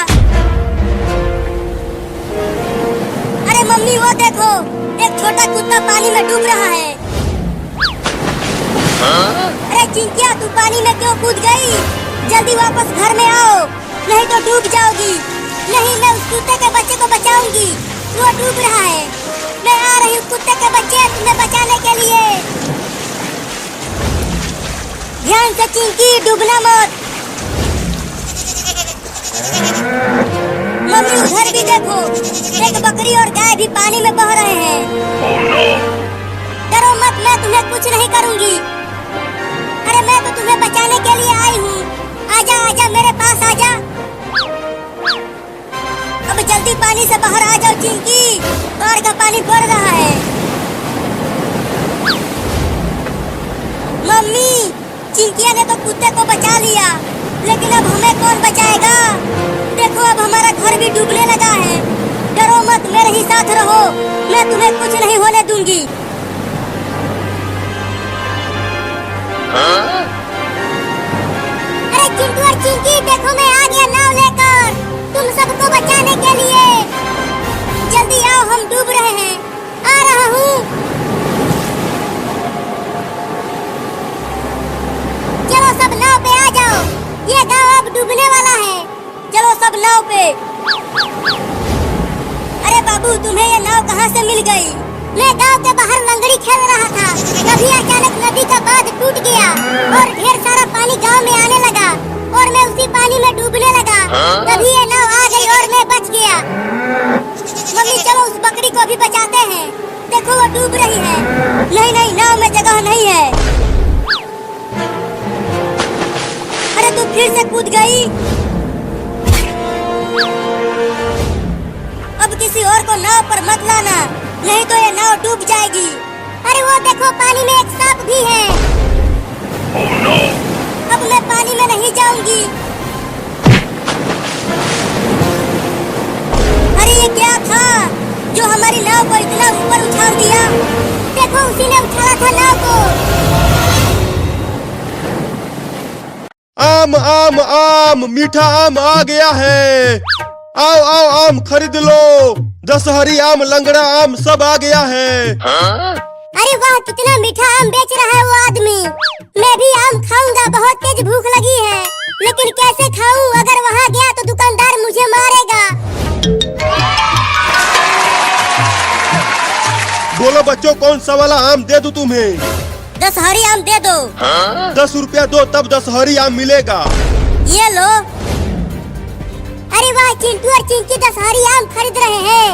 अरे मम्मी वो देखो, एक छोटा कुत्ता पानी में डूब रहा है। अरे चिंकिया, तू पानी में क्यों कूद गई? जल्दी वापस घर में आओ, नहीं तो डूब जाओगी। नहीं, मैं उस कुत्ते के बच्चे को बचाऊंगी, वो डूब रहा है। मैं आ रही हूँ कुत्ते के बच्चे, तुम्हें बचाने के लिए। ध्यान से चिंकी, डूबना मत। मम्मी उधर भी देखो, एक बकरी और गाय भी पानी में बह रहे हैं। Oh no! डरो मत, मैं तुम्हें कुछ नहीं करूंगी। अरे मैं तो तुम्हें बचाने के लिए आई हूँ। आजा मेरे पास आजा। अब जल्दी पानी से बाहर आ जाओ चिंकी, बाढ़ का पानी बढ़ रहा है। मम्मी, चिंकिया ने तो कुत्ते को बचा लिया, लेकिन अब हमें कौन बचाएगा? देखो अब हमारा घर भी डूबने लगा है। डरो मत, मेरे ही साथ रहो, मैं तुम्हें कुछ नहीं होने दूंगी। अरे चिंटू और चिंकी, देखो मैं आ गया नाव लेकर, तुम सबको बचाने के लिए। जल्दी आओ, हम डूब रहे हैं। आ रहा हूँ। चलो सब नाव पे आ जाओ, ये गांव अब डूबने वाला है। चलो सब नाव पे। अरे बाबू, तुम्हें ये नाव कहाँ से मिल गई? मैं गांव के बाहर लंगड़ी खेल रहा था, तभी अचानक नदी का बांध टूट गया और ढेर सारा पानी गांव में आने लगा और मैं उसी पानी में डूबने लगा। तभी ये नाव आ गई और मैं बच गया। मम्मी चलो उस बकरी को भी बचाते हैं, देखो वो डूब रही है। नहीं, नाव में जगह नहीं है। अरे तू फिर से कूद गई। अब किसी और को नाव पर मत लाना, नहीं तो ये नाव डूब जाएगी। अरे वो देखो, पानी में एक सांप भी है। Oh no! अब मैं पानी में नहीं जाऊंगी, हमारी नाव को इतना ऊपर उछाल दिया। देखो उसी ने उछाला था नाव को। आम आम आम मीठा आम आ गया है। आओ आओ आम खरीद लो। दशहरी आम लंगड़ा आम सब आ गया है। अरे वाह, कितना मीठा आम बेच रहा है वो आदमी। मैं भी आम खाऊंगा, बहुत तेज भूख लगी है। लेकिन कैसे खाऊं? अगर वहाँ गया तो दुकानदार मुझे मारेगा। बोलो बच्चों, कौन सा वाला आम दे दूं तुम्हें? दशहरी आम दे दो। 10 रुपया दो तब दशहरी आम मिलेगा। ये लो। अरे वाह, चिंटू और चिंकी दशहरी आम खरीद रहे हैं।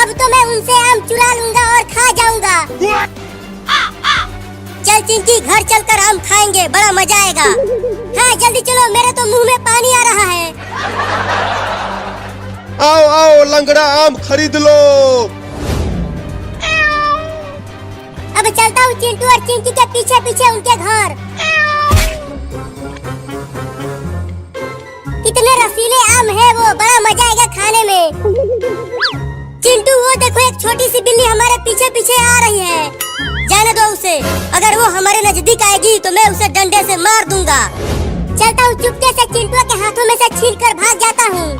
अब तो मैं उनसे आम चुरा लूंगा और खा जाऊंगा। चल चिंकी, घर चलकर आम खाएंगे, बड़ा मजा आएगा। हाँ जल्दी चलो, मेरे तो मुंह में पानी आ रहा है। आओ आओ लंगड़ा आम खरीद लो। अब चलता हूँ चिंटू और चिंकी के पीछे पीछे उनके घर। कितने रसीले आम है वो, बड़ा मजा आएगा खाने में। चिंटू वो देखो, एक छोटी सी बिल्ली हमारे पीछे पीछे आ रही है। जाने दो उसे, अगर वो हमारे नजदीक आएगी तो मैं उसे डंडे से मार दूंगा। चलता हूँ चुपके से, चिंटू के हाथों में से छीनकर भाग जाता हूँ।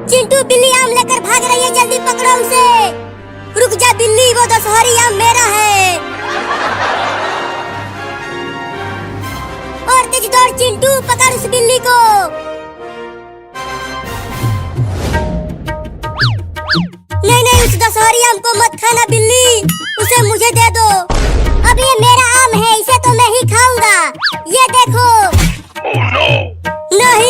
चिंटू बिल्ली आम लेकर भाग रही है, जल्दी पकड़ो उसे। रुक जा बिल्ली, वो दशहरी आम मेरा है। और तेज दौड़ चिंटू, पकड़ उस बिल्ली को। नहीं नहीं, उस दशहरी आम को मत खाना बिल्ली, उसे मुझे दे दो। अब ये मेरा आम है, इसे तो मैं ही खाऊंगा। ये देखो। Oh no! नहीं,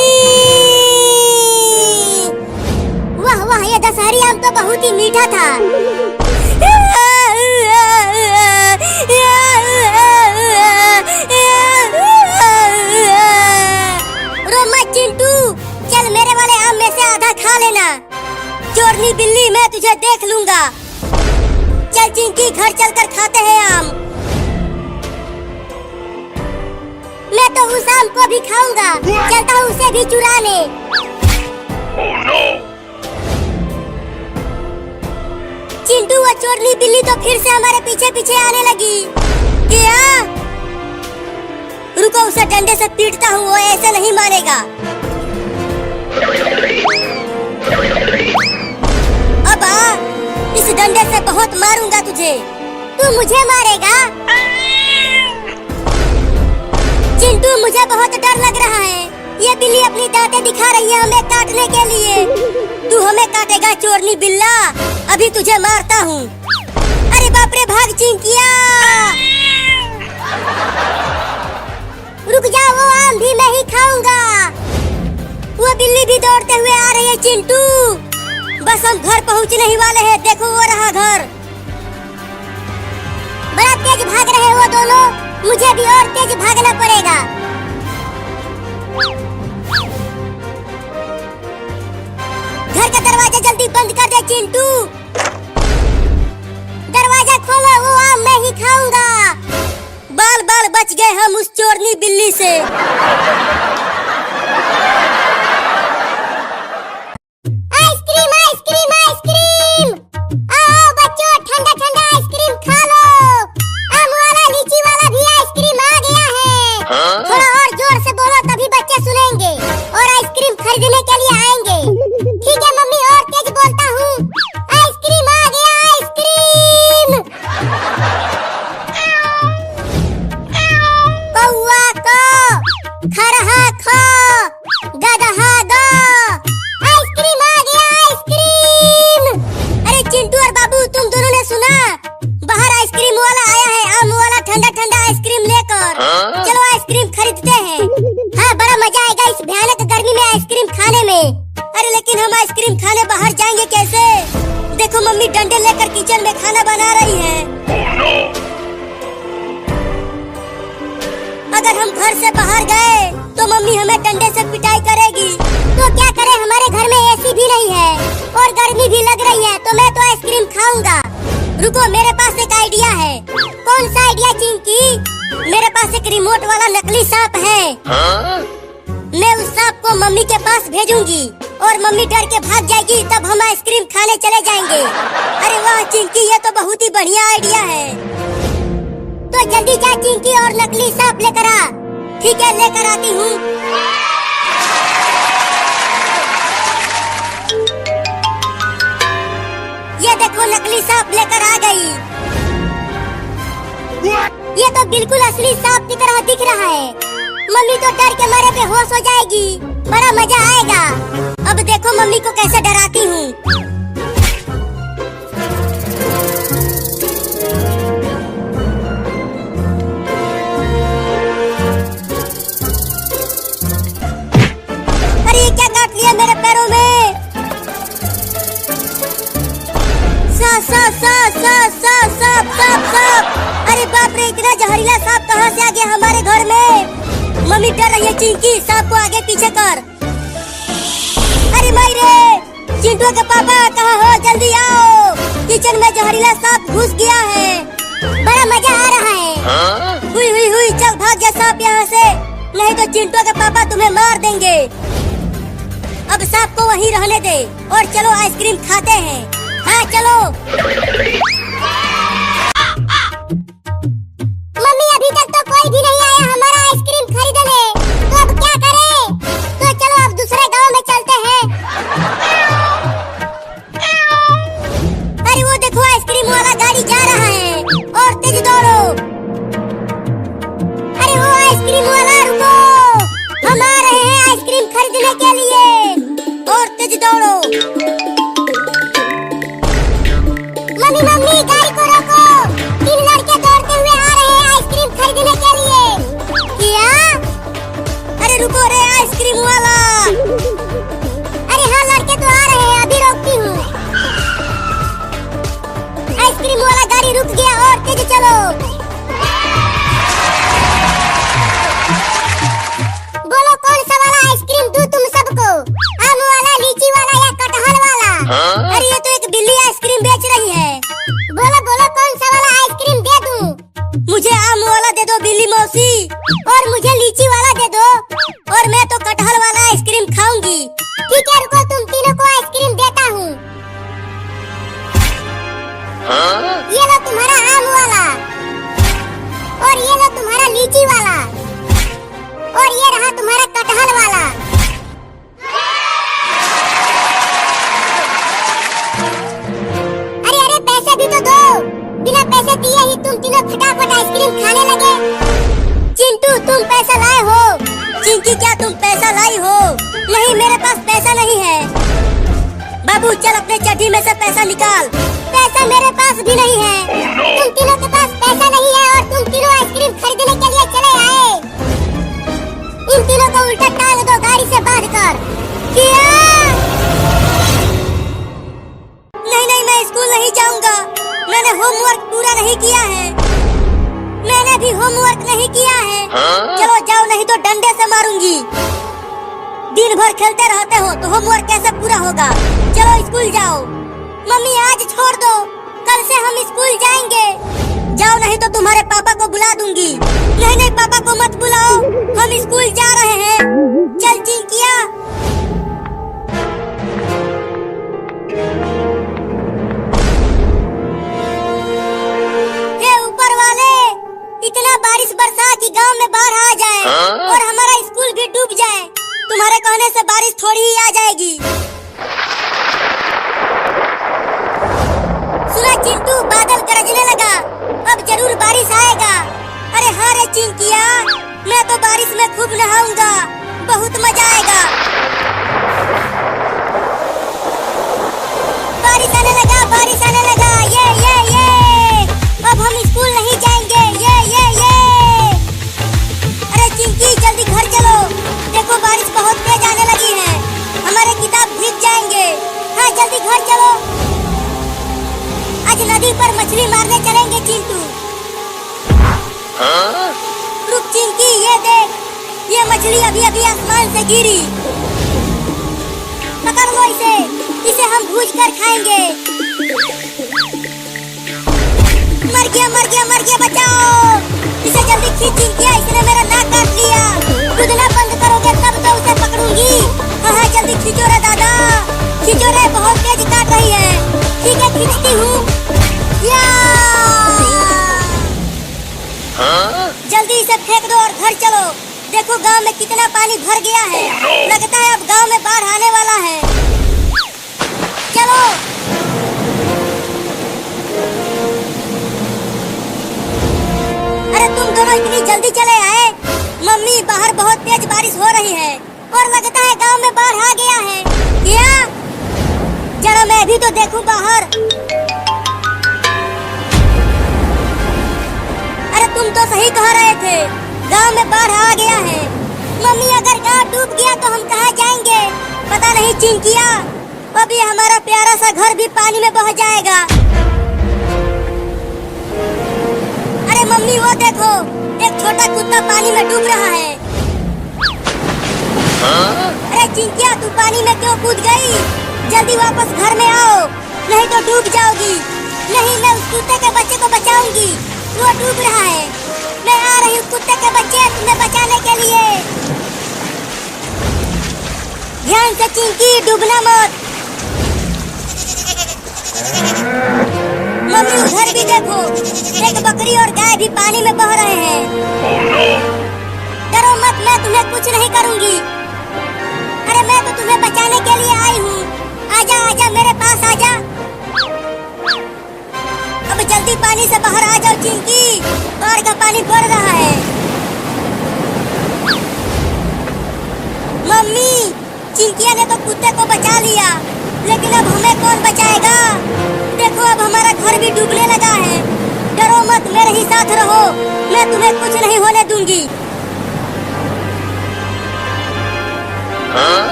वाह वाह, ये दशहरी आम तो बहुत ही मीठा था। रो मत चिंटू, चल मेरे वाले आम में से आधा खा लेना। चोरनी बिल्ली, मैं तुझे देख लूंगा। चल चिंकी, घर चलकर खाते हैं आम। मैं तो उस आम को भी खाऊंगा। चलता हूँ उसे भी चुराने। Oh no! चिंटू वो चोरनी बिल्ली तो फिर से हमारे पीछे पीछे आने लगी। क्या? रुको, उसे डंडे से पीटता हूँ, वो ऐसे नहीं मानेगा। अब आ, इस डंडे से बहुत मारूंगा तुझे। तू मुझे मारेगा? चिंटू मुझे बहुत डर लग रहा है। ये बिल्ली अपनी दांतें दिखा रही है हमें काटने के लिए। तू हमें काटेगा चोरनी बिल्ला, अभी तुझे मारता हूँ। अरे बाप रे, भाग चिंकिया। रुक जा, वो आम भी मैं ही खाऊंगा। वो बिल्ली भी दौड़ते हुए आ रही है चिंटू। बस हम घर पहुँचने ही वाले हैं, देखो वो रहा घर। बड़ा तेज भाग रहे हैं वो दोनों, मुझे भी और तेज भागना पड़ेगा। घर का दरवाजा जल्दी बंद कर दे चिंटू। दरवाजा खोलो, वो आम मैं ही खाऊंगा। बाल बाल बच गए हम उस चोरनी बिल्ली से। आइसक्रीम आइसक्रीम आइसक्रीम, आओ बच्चों, ठंडा ठंडा आइसक्रीम खा लो। आम वाला लीची वाला भी आइसक्रीम आ गया है। थोड़ा और जोर से बोलो तभी बच्चे सुनेंगे और आइसक्रीम खरीदने के लिए आएंगे। ठीक है मम्मी, और तेज बोलता हूँ। आइसक्रीम आ गया, आइसक्रीम। कौआ को, खरहा खो, गदहा गो, आइसक्रीम आ गया, आइसक्रीम। अरे चिंटू और बाबू, तुम दोनों ने सुना? बाहर आइसक्रीम वाला आया है, आम वाला ठंडा ठंडा आइसक्रीम लेकर। चलो आइसक्रीम खरीदते हैं। हाँ, बड़ा मजा आएगा इस भयानक गर्मी में आइसक्रीम खाने में। अरे लेकिन हम आइसक्रीम खाने बाहर जाएंगे कैसे? देखो मम्मी डंडे लेकर किचन में खाना बना रही है। Oh no! अगर हम घर से बाहर गए तो मम्मी हमें डंडे से पिटाई करेगी। तो क्या करें, हमारे घर में एसी भी नहीं है और गर्मी भी लग रही है, तो मैं तो आइसक्रीम खाऊंगा। रुको, मेरे पास एक आइडिया है। कौन सा आइडिया चिंकी? मेरे पास एक रिमोट वाला नकली सांप है। मैं उस सांप को मम्मी के पास भेजूंगी। और मम्मी डर के भाग जाएगी, तब हम आइसक्रीम खाने चले जाएंगे। अरे वाह चिंकी, ये तो बहुत ही बढ़िया आइडिया है। तो जल्दी जा चिंकी और नकली सांप लेकर आ। ठीक है, लेकर आती हूँ। ये देखो नकली सांप लेकर आ गई। ये तो बिल्कुल असली सांप की तरह दिख रहा है। मम्मी तो डर के मारे बेहोश हो जाएगी, बड़ा मजा आएगा। अब देखो मम्मी को कैसे डराती हूँ। अरे ये क्या काट लिया मेरे पैरों में? सांप सांप सांप सांप सांप सांप सांप सांप। अरे बाप रे, इतना जहरीला सांप कहाँ से आ गया हमारे घर में? मम्मी डर रही है चिंकी, सांप को आगे पीछे कर। अरे माई रे, चिंटू के पापा कहाँ हो? जल्दी आओ, किचन में जहरीला सांप घुस गया है। बड़ा मजा आ रहा है। हुई हुई हुई, चल भाग जा सांप यहाँ से, नहीं तो चिंटू के पापा तुम्हें मार देंगे। अब सांप को वहीं रहने दे और चलो आइसक्रीम खाते हैं। हाँ चलो। मम्मी अभी तक तो कोई भी नहीं आया हमारा आइसक्रीम खरीदने, तो अब क्या करें? तो चलो अब दूसरे गांव में चलते हैं। अरे वो देखो आइसक्रीम वाला गाड़ी जा रहा है, और तेज दौड़ो। अरे वो आइसक्रीम वाला रुको, हम आ रहे हैं आइसक्रीम खरीदने के लिए, और तेज दौड़ो। मम्मी मम्मी गाड़ी को रोको, 3 लड़के दौड़ते हुए आ रहे हैं आइसक्रीम खरीदने के लिए। क्या? अरे रुको रे आइसक्रीम वाला। अरे हाँ लड़के तो आ रहे हैं, अभी रोकती हूँ। आइसक्रीम वाला गाड़ी रुक गया, और तेज चलो। बोलो कौन सा वाला आइसक्रीम दूं तुम सबको? आम वाला, लीची वाला या कटहल वाला? अरे ये तो एक बिल्ली आइसक्रीम बेच रही है। बोलो बोलो कौन सा वाला आइसक्रीम दे दूं? मुझे आम वाला दे दो बिल्ली मौसी, और मुझे लीची वाला दे दो, और मैं तो कटहल वाला आइसक्रीम खाऊंगी। ठीक है रुको, तुम तीनों को आइसक्रीम देता हूँ। ये लो तुम्हारा आम वाला, और ये लो तुम्हारा लीची वाला, और ये रहा तुम्हारा कटहल वाला। अरे अरे पैसे भी तो दो, बिना पैसे दिए ही तुम तीनों फटाफट आइसक्रीम खाने लगे। चिंटू तुम पैसा लाए हो? चिंकी क्या तुम पैसा लाई हो? नहीं मेरे पास पैसा नहीं है। बाबू चल अपने चड्डी में से पैसा निकाल। पैसा मेरे पास भी नहीं है। तुम तीनों के पास पैसा नहीं है और तुम तीनों आइसक्रीम खरीदने के लिए चले आए। इन तीनों को उल्टा टांग दो गाड़ी से बांधकर। क्या? नहीं नहीं, मैं स्कूल नहीं जाऊंगा। मैंने होमवर्क पूरा नहीं किया है। मैंने भी होमवर्क नहीं किया है। चलो जाओ, नहीं तो डंडे से मारूंगी। दिन भर खेलते रहते हो तो होमवर्क कैसे पूरा होगा? चलो स्कूल जाओ। मम्मी आज छोड़ दो, कल से हम स्कूल जाएंगे। जाओ नहीं तो तुम्हारे पापा को बुला दूंगी। नहीं नहीं पापा को मत बुलाओ, हम स्कूल जा रहे हैं। चल चिंकिया। हे ऊपर वाले, इतना बारिश बरसा कि गांव में बाढ़ आ जाए और हमारा स्कूल भी डूब जाए। तुम्हारे कहने से बारिश थोड़ी ही आ जाएगी। सुना चिंटू, बादल गरजने लगा, अब जरूर बारिश आएगा। अरे हाँ रे चिंकिया, मैं तो बारिश में खूब नहाऊंगा, बहुत मजा आएगा। बारिश आने लगा, बारिश आने लगा। ये अब हम स्कूल नहीं जाएंगे। ये अरे चिंकी जल्दी घर चलो, देखो बारिश बहुत तेज आने लगी है, हमारे किताब भीग जाएंगे। हाँ जल्दी घर चलो, आज नदी पर मछली मारने चलेंगे चिंटू। रुक चिंकी, ये देख, ये मछली अभी अभी आसमान से गिरी। पकड़ लो इसे, इसे हम भूज कर खाएंगे। मर गया मर गया मर गया, बचाओ इसे, जल्दी खींच चिंकिया, इसने मेरा नाक काट लिया। कूदना बंद करोगे तब तो उसे पकड़ूंगी। हाँ जल्दी खींचो रे दादा। जल्दी इसे फेंक दो और घर चलो। देखो गांव में कितना पानी भर गया है। लगता है अब गांव में बाढ़ आने वाला है। चलो। अरे तुम दोनों इतनी जल्दी चले आए। मम्मी बाहर बहुत तेज बारिश हो रही है और लगता है गांव में बाढ़ आ गया है। क्या? जरा मैं भी तो देखूं बाहर। अरे तुम तो सही कह रहे थे, गांव में बाढ़ आ गया है। मम्मी अगर गांव डूब गया तो हम कहाँ जाएंगे? पता नहीं चिंकिया, अभी हमारा प्यारा सा घर भी पानी में बह जाएगा। अरे मम्मी वो देखो, एक छोटा कुत्ता पानी में डूब रहा है। अरे चिंकिया तू पानी में क्यों कूद गई? जल्दी वापस घर में आओ, नहीं तो डूब जाओगी। नहीं, मैं उस कुत्ते के बच्चे को बचाऊंगी, वो डूब रहा है। मैं आ रही हूँ कुत्ते के बच्चे तुम्हें बचाने के लिए। ध्यान से चिंकी, डूबना मत। मम्मी उधर भी देखो, एक बकरी और गाय भी पानी में बह रहे हैं। Oh no! डरो मत, मैं तुम्हें कुछ नहीं करूंगी। अरे मैं तो तुम्हें बचाने के लिए आई हूँ। आजा आजा, मेरे पास आजा। अब जल्दी पानी से बाहर आ जाओ चिंकी, बाढ़ का पानी बढ़ रहा है। मम्मी, चिंकिया ने तो कुत्ते को बचा लिया, लेकिन अब हमें कौन बचाएगा? देखो अब हमारा घर भी डूबने लगा है। डरो मत, मेरे ही साथ रहो, मैं तुम्हें कुछ नहीं होने दूंगी।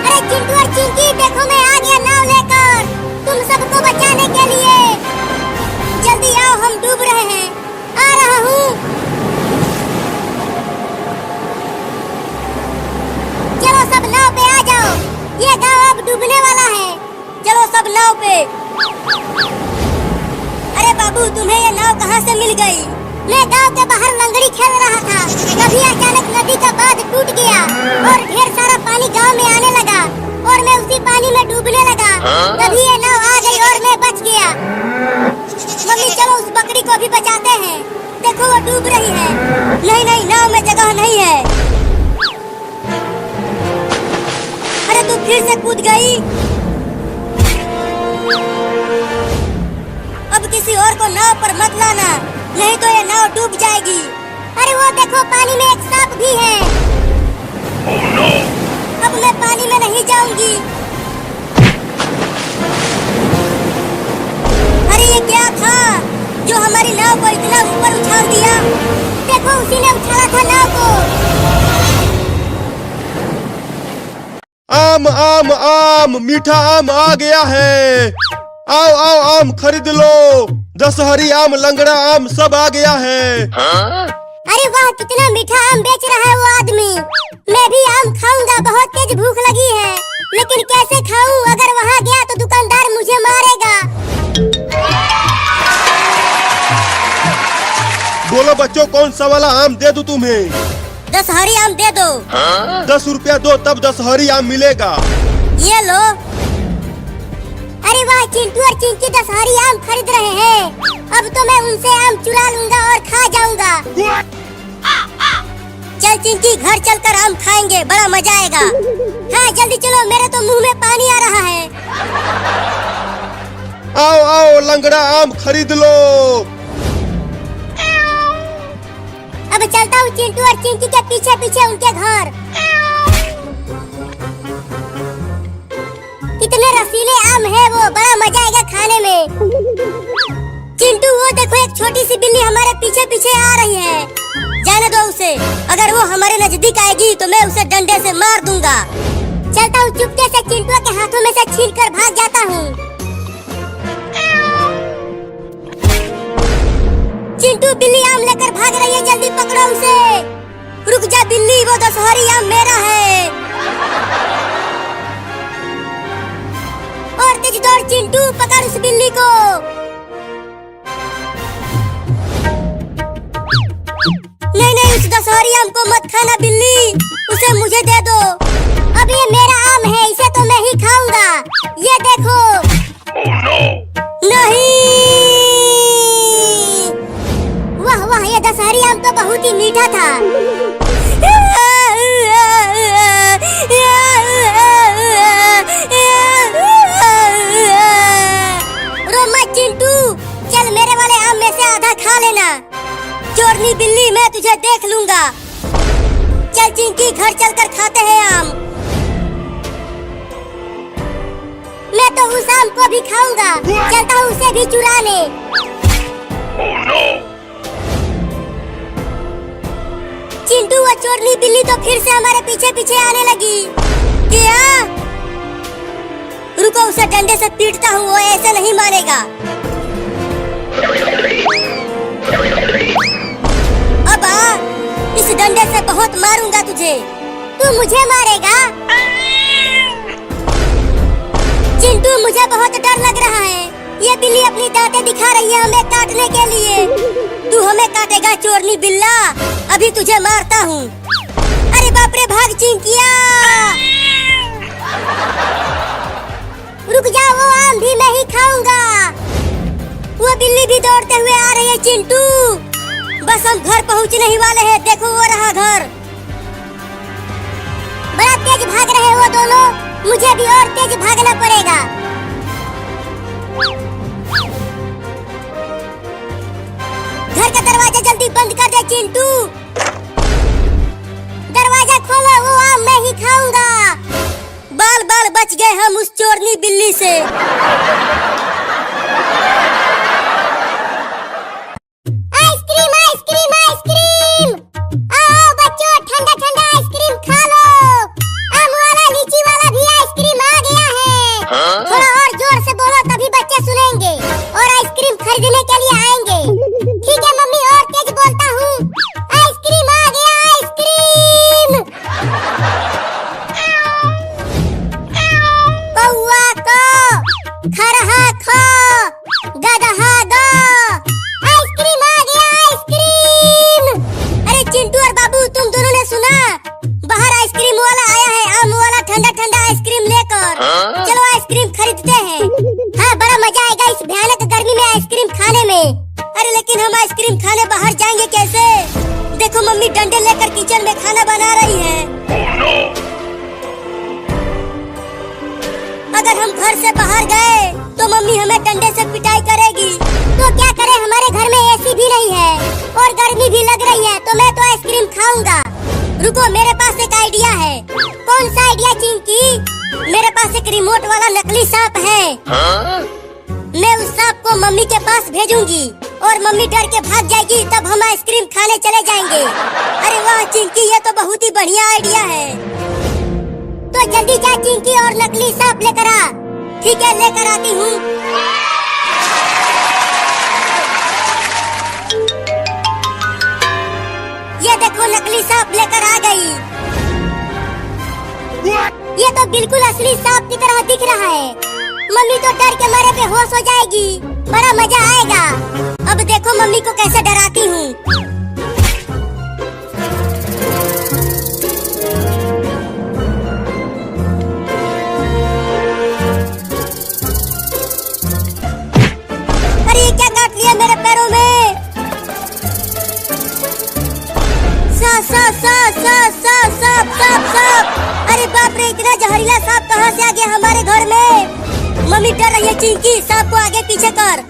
अरे चिंटू और चिंकी देखो, मैं आ गया नाव लेकर तुम सबको बचाने के लिए। जल्दी आओ, हम डूब रहे हैं। आ रहा हूँ। चलो सब नाव पे आ जाओ, ये गांव अब डूबने वाला है। चलो सब नाव पे। अरे बाबू, तुम्हें ये नाव कहाँ से मिल गई? मैं गांव के बाहर लंगड़ी खेल रहा था, तभी अचानक नदी का बांध टूट गया और ढेर सारा पानी गांव में आने लगा और मैं उसी पानी में डूबने लगा। तभी ये नाव आ गई और मैं बच गया। मम्मी चलो उस बकरी को भी बचाते हैं, देखो वो डूब रही है। नहीं नहीं, नाव में जगह नहीं है। अरे तू फिर से कूद गई। अब किसी और को नाव पर मत लाना, नहीं तो ये नाव डूब जाएगी। अरे वो देखो, पानी में एक सांप भी है। Oh no! अब मैं पानी में नहीं जाऊंगी। अरे ये क्या था जो हमारी नाव को इतना ऊपर उछाल दिया? देखो उसी ने उछाला था नाव को। आम आम आम, मीठा आम आ गया है। आओ आओ, आम खरीद लो। दशहरी आम, लंगड़ा आम सब आ गया है। अरे वाह, कितना मीठा आम बेच रहा है वो आदमी। मैं भी आम खाऊंगा, बहुत तेज भूख लगी है, लेकिन कैसे खाऊं? अगर वहाँ गया तो दुकानदार मुझे मारेगा। बोलो बच्चों, कौन सा वाला आम दे दूं तुम्हें? दशहरी आम दे दो। 10 रुपया दो, तब दशहरी आम मिलेगा। ये लो। अरे वाह, चिंटू और चिंकी दशहरी आम खरीद रहे हैं। अब तो मैं उनसे आम चुरा लूंगा और खा जाऊंगा। चल चिंकी, घर चलकर आम खाएंगे, बड़ा मजा आएगा। हाँ जल्दी चलो, मेरे तो मुंह में पानी आ रहा है। आओ आओ, लंगड़ा आम खरीद लो। अब चलता हूँ चिंटू और चिंकी के पीछे पीछे उनके घर। कितने रसीले आम है वो, बड़ा मजा आएगा खाने में। चिंटू वो देखो, एक छोटी सी बिल्ली हमारे पीछे पीछे आ रही है। जाने दो उसे, अगर वो हमारे नजदीक आएगी तो मैं उसे डंडे से मार दूंगा। चलता हूँ चुपके से, चिंटू के हाथों में से छीनकर भाग जाता हूँ। चिंटू बिल्ली आम लेकर भाग रही है, जल्दी पकड़ो उसे। रुक जा बिल्ली, वो दशहरी आम मेरा है। और तेज दौड़ चिंटू, पकड़ उस बिल्ली को। नहीं नहीं, उस दशहरी आम को मत खाना बिल्ली, उसे मुझे दे दो। अब ये मेरा आम है, इसे तो मैं ही खाऊंगा। ये देखो। Oh no! नहीं, वाह वाह, दशहरी आम तो बहुत ही मीठा था। रो मत चिंटू, चल मेरे वाले आम में से आधा खा लेना। चोरनी बिल्ली, मैं तुझे देख लूंगा। चल चिंकी, घर चलकर खाते हैं आम। मैं तो उस आम को भी खाऊंगा। चलता हूँ उसे भी चुराने। Oh no! चिंटू, वो चोरनी बिल्ली तो फिर से हमारे पीछे पीछे आने लगी। क्या? रुको, उसे डंडे से पीटता हूँ, वो ऐसे नहीं मानेगा। अब आ, इस डंडे से बहुत मारूंगा तुझे। तू मुझे मारेगा? चिंटू, मुझे बहुत डर लग रहा है। ये बिल्ली अपनी दांतें दिखा रही है हमें काटने के लिए। तू हमें काटेगा चोरनी बिल्ला, अभी तुझे मारता हूँ। अरे बाप रे, भाग चिंकिया। रुक जा, वो आम भी मैं ही खाऊंगा। वो बिल्ली भी दौड़ते हुए आ रही है। चिंटू, बस हम घर पहुँचने ही वाले हैं। देखो वो रहा घर। बड़ा तेज भाग रहे हैं वो दोनों। मुझे भी और तेज भागना पड़ेगा। घर का दरवाजा जल्दी बंद कर दे चिंटू। दरवाजा खोलो, वो आम मैं ही खाऊंगा। बाल बाल बच गए हम उस चोरनी बिल्ली से। आइसक्रीम आइसक्रीम आइसक्रीम, आओ बच्चों, ठंडा ठंडा आइसक्रीम खा लो। आम वाला लीची वाला भी आइसक्रीम आ गया है। थोड़ा और जोर से बोलो तभी बच्चे सुनेंगे और आइसक्रीम खरीदने के लिए आएंगे। ठीक है मम्मी, और तेज बोलता हूँ। आइसक्रीम आ गया, आइसक्रीम। कौआ को, खरहा खो, गदहा गो, आइसक्रीम आ गया, आइसक्रीम। अरे चिंटू और बाबू, तुम दोनों ने सुना? बाहर आइसक्रीम वाला आया है, आम वाला ठंडा ठंडा आइसक्रीम लेकर। चलो आइसक्रीम खरीदते हैं। हाँ, बड़ा मजा आएगा इस भयानक गर्मी में आइसक्रीम खाने में। अरे लेकिन हम आइसक्रीम खाने बाहर जाएंगे कैसे? देखो मम्मी डंडे लेकर किचन में खाना बना रही है। Oh no! अगर हम घर से बाहर गए तो मम्मी हमें डंडे से पिटाई करेगी। तो क्या करें, हमारे घर में एसी भी नहीं है और गर्मी भी लग रही है। तो मैं तो आइसक्रीम खाऊंगा। रुको, मेरे पास एक आइडिया है। कौन सा आइडिया चिंकी? मेरे पास एक रिमोट वाला नकली सांप है। मैं उस सांप को मम्मी के पास भेजूंगी और मम्मी डर के भाग जाएगी। तब हम आइसक्रीम खाने चले जाएंगे। अरे वाह चिंकी, ये तो बहुत ही बढ़िया आइडिया है। तो जल्दी जा चिंकी और नकली सांप लेकर आ। ठीक है, लेकर आती हूँ। ये देखो नकली सांप लेकर आ गई। ये तो बिल्कुल असली सांप की तरह दिख रहा है। मम्मी तो डर के मारे बेहोश हो जाएगी। बड़ा मजा आएगा। अब देखो मम्मी को कैसे डराती हूँ। अरे ये क्या काट लिया मेरे पैरों में? सांप। अरे बाप रे, इतना जहरीला सांप कहाँ से आ गया हमारे घर में? मम्मी डर रही है चिंकी, सांप को आगे पीछे कर।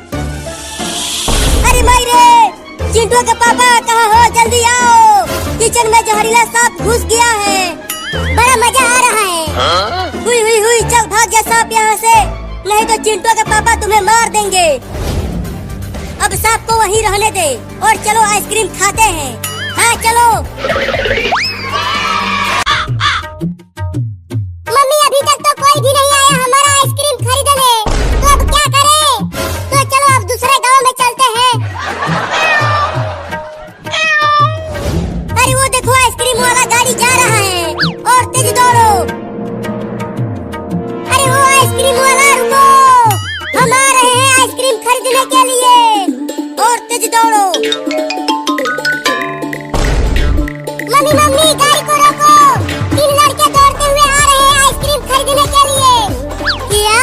अरे माई रे, चिंटू के पापा कहाँ हो? जल्दी आओ, किचन में जहरीला सांप घुस गया है। बड़ा मजा आ रहा है। हुई, चल भाग जा सांप यहाँ से, नहीं तो चिंटू के पापा तुम्हें मार देंगे। अब सांप को वहीं रहने दे और चलो आइसक्रीम खाते हैं। हाँ चलो। मम्मी अभी तक तो कोई भी नहीं आया हमारा आइसक्रीम खरीदने। तो अब क्या करें? तो चलो अब दूसरे गांव में चलते हैं। अरे वो देखो आइसक्रीम वाला गाड़ी जा रहा है और तेज दौड़ो। अरे वो आइसक्रीम वाला रुको, हम आ रहे हैं आइसक्रीम खरीदने के लिए और तेज दौड़ो। मम्मी गाड़ी को रोको, 3 लड़के दौड़ते हुए आ रहे हैं आइसक्रीम खरीदने के लिए। क्या?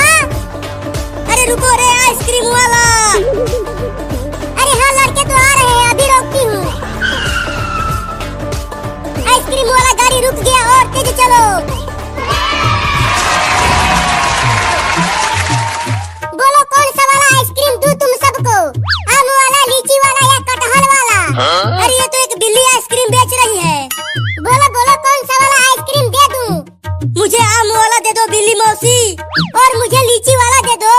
अरे रुको रे आइसक्रीम वाला। अरे हाँ लड़के तो आ रहे हैं, अभी रोकती हूँ। चलो। बोलो कौन सा वाला आइसक्रीम दूं तुम सबको, आम वाला, लीची वाला या कटहल वाला? अरे ये तो एक बिल्ली आइसक्रीम बेच रही है। बोलो बोलो कौन सा वाला आइसक्रीम दे दूं? मुझे आम वाला दे दो बिल्ली मौसी, और मुझे लीची वाला दे दो,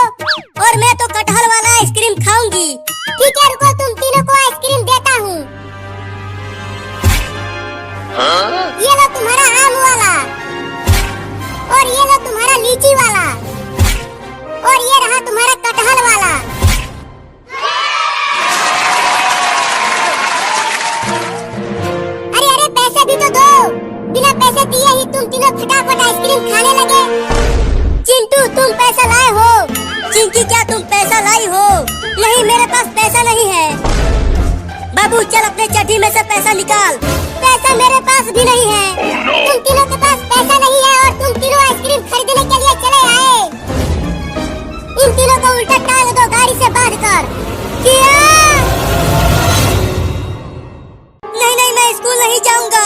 और मैं तो कटहल वाला आइसक्रीम खाऊंगी। ठीक है रुको, तुम तीनों को आइसक्रीम देता हूँ। ये लो तुम्हारा आम वाला, और ये लो तुम्हारा लीची वाला, और ये रहा तुम्हारा कटहल वाला। अरे अरे पैसे भी तो दो, बिना पैसे दिए ही तुम तीनों फटाफट आइसक्रीम खाने लगे। चिंटू तुम पैसा लाए हो? चिंकी क्या तुम पैसा लाई हो? नहीं मेरे पास पैसा नहीं है। बाबू चल अपने चड्डी में से पैसा निकाल। पैसा मेरे पास भी नहीं है। तुम तीनों के पास पैसा नहीं है और तुम तीनों आइसक्रीम खरीदने के लिए चले आए। इन तीनों को उल्टा टांग दो गाड़ी से बांधकर। किया? नहीं नहीं मैं स्कूल नहीं जाऊंगा,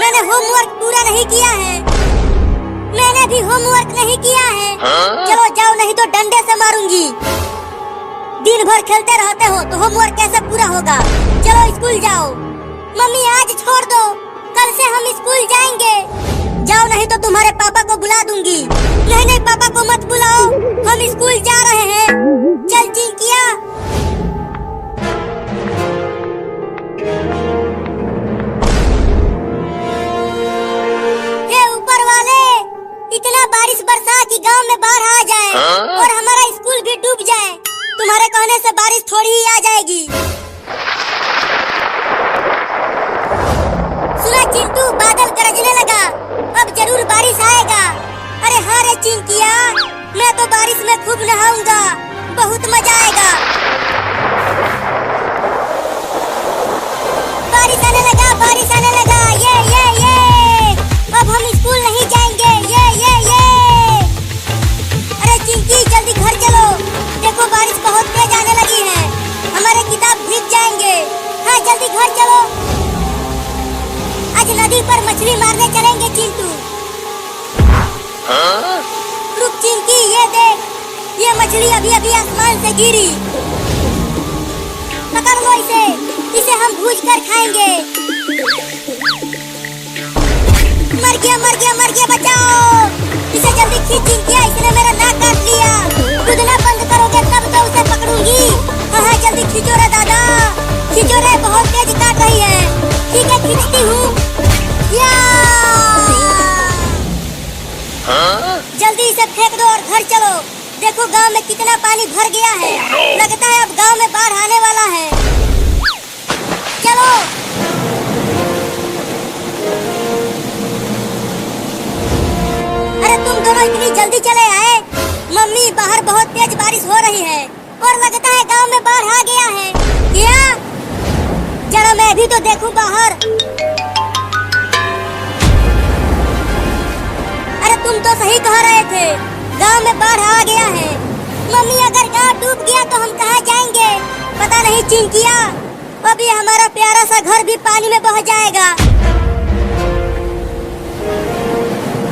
मैंने होमवर्क पूरा नहीं किया है। मैंने भी होमवर्क नहीं किया है। चलो जाओ नहीं तो डंडे से मारूंगी। दिन भर खेलते रहते हो तो होमवर्क कैसे पूरा होगा? चलो स्कूल जाओ। मम्मी आज छोड़ दो, कल से हम स्कूल जाएंगे। जाओ नहीं तो तुम्हारे पापा को बुला दूंगी। नहीं नहीं पापा को मत बुलाओ, हम स्कूल जा रहे हैं। चल चिंकिया। हे ऊपर वाले, इतना बारिश बरसा कि गांव में बाढ़ आ जाए और हमारा स्कूल भी डूब जाए। तुम्हारे कहने से बारिश थोड़ी ही आ जाएगी। सुना चिंटू, बादल गरजने लगा, अब जरूर बारिश आएगा। अरे हाँ रे चिंकिया, मैं तो बारिश में खूब नहाऊंगा, बहुत मजा आएगा। बारिश आने लगा, बारिश आने लगा। ये अब हम स्कूल नहीं जाएंगे। ये अरे चिंकी जल्दी घर चलो, देखो बारिश बहुत तेज आने लगी है, हमारे किताब भीग जाएंगे। हाँ जल्दी घर चलो, आज नदी पर मछली मारने चलेंगे चिंटू। रुक चिंकी, ये देख, ये मछली अभी अभी आसमान से गिरी। पकड़ लो इसे, इसे हम भूज कर खाएंगे। मर गया मर गया मर गया, बचाओ इसे, जल्दी खींच चिंकिया, इसने मेरा नाक काट लिया। कूदना बंद करोगे तब तो उसे पकड़ूंगी। हाँ जल्दी खींचो रे दादा, खींचो रे, बहुत तेज काट रही है। ठीक है खींचती हूँ। जल्दी इसे फेंक दो और घर चलो। देखो गांव में कितना पानी भर गया है, लगता है अब गांव में बाढ़ आने वाला है। चलो अरे तुम दोनों इतनी जल्दी चले आए? मम्मी बाहर बहुत तेज बारिश हो रही है और लगता है गांव में बाढ़ आ गया है। क्या? जरा मैं भी तो देखूं बाहर। अरे तुम तो सही कह रहे थे, गांव में बाढ़ आ गया है। मम्मी अगर गांव डूब गया तो हम कहाँ जाएंगे? पता नहीं चिंकिया, अभी हमारा प्यारा सा घर भी पानी में बह जाएगा।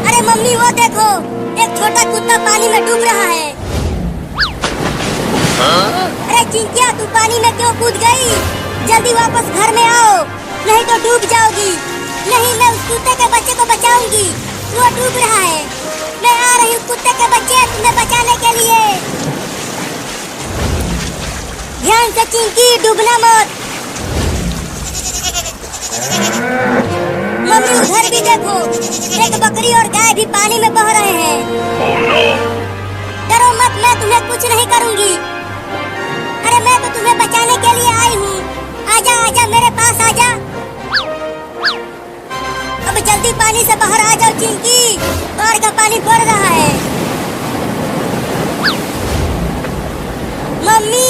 अरे मम्मी वो देखो, एक छोटा कुत्ता पानी में डूब रहा है। अरे चिंकिया तू पानी में क्यों कूद गई? जल्दी वापस घर में आओ, नहीं तो डूब जाओगी। नहीं मैं उस कुत्ते के बच्चे को बचाऊंगी, वो डूब रहा है। मैं आ रही हूँ कुत्ते के बच्चे, तुम्हें बचाने के लिए। ध्यान से चिंकी, डूबना मत। मम्मी उधर भी देखो, एक बकरी और गाय भी पानी में बह रहे हैं। डरो मत, मैं तुम्हें कुछ नहीं करूंगी। अरे मैं तो तुम्हें बचाने के लिए आई हूँ। आजा आजा मेरे पास आजा। अब जल्दी पानी से बाहर आ जाओ चिंकी, बाढ़ का पानी बढ़ रहा है। मम्मी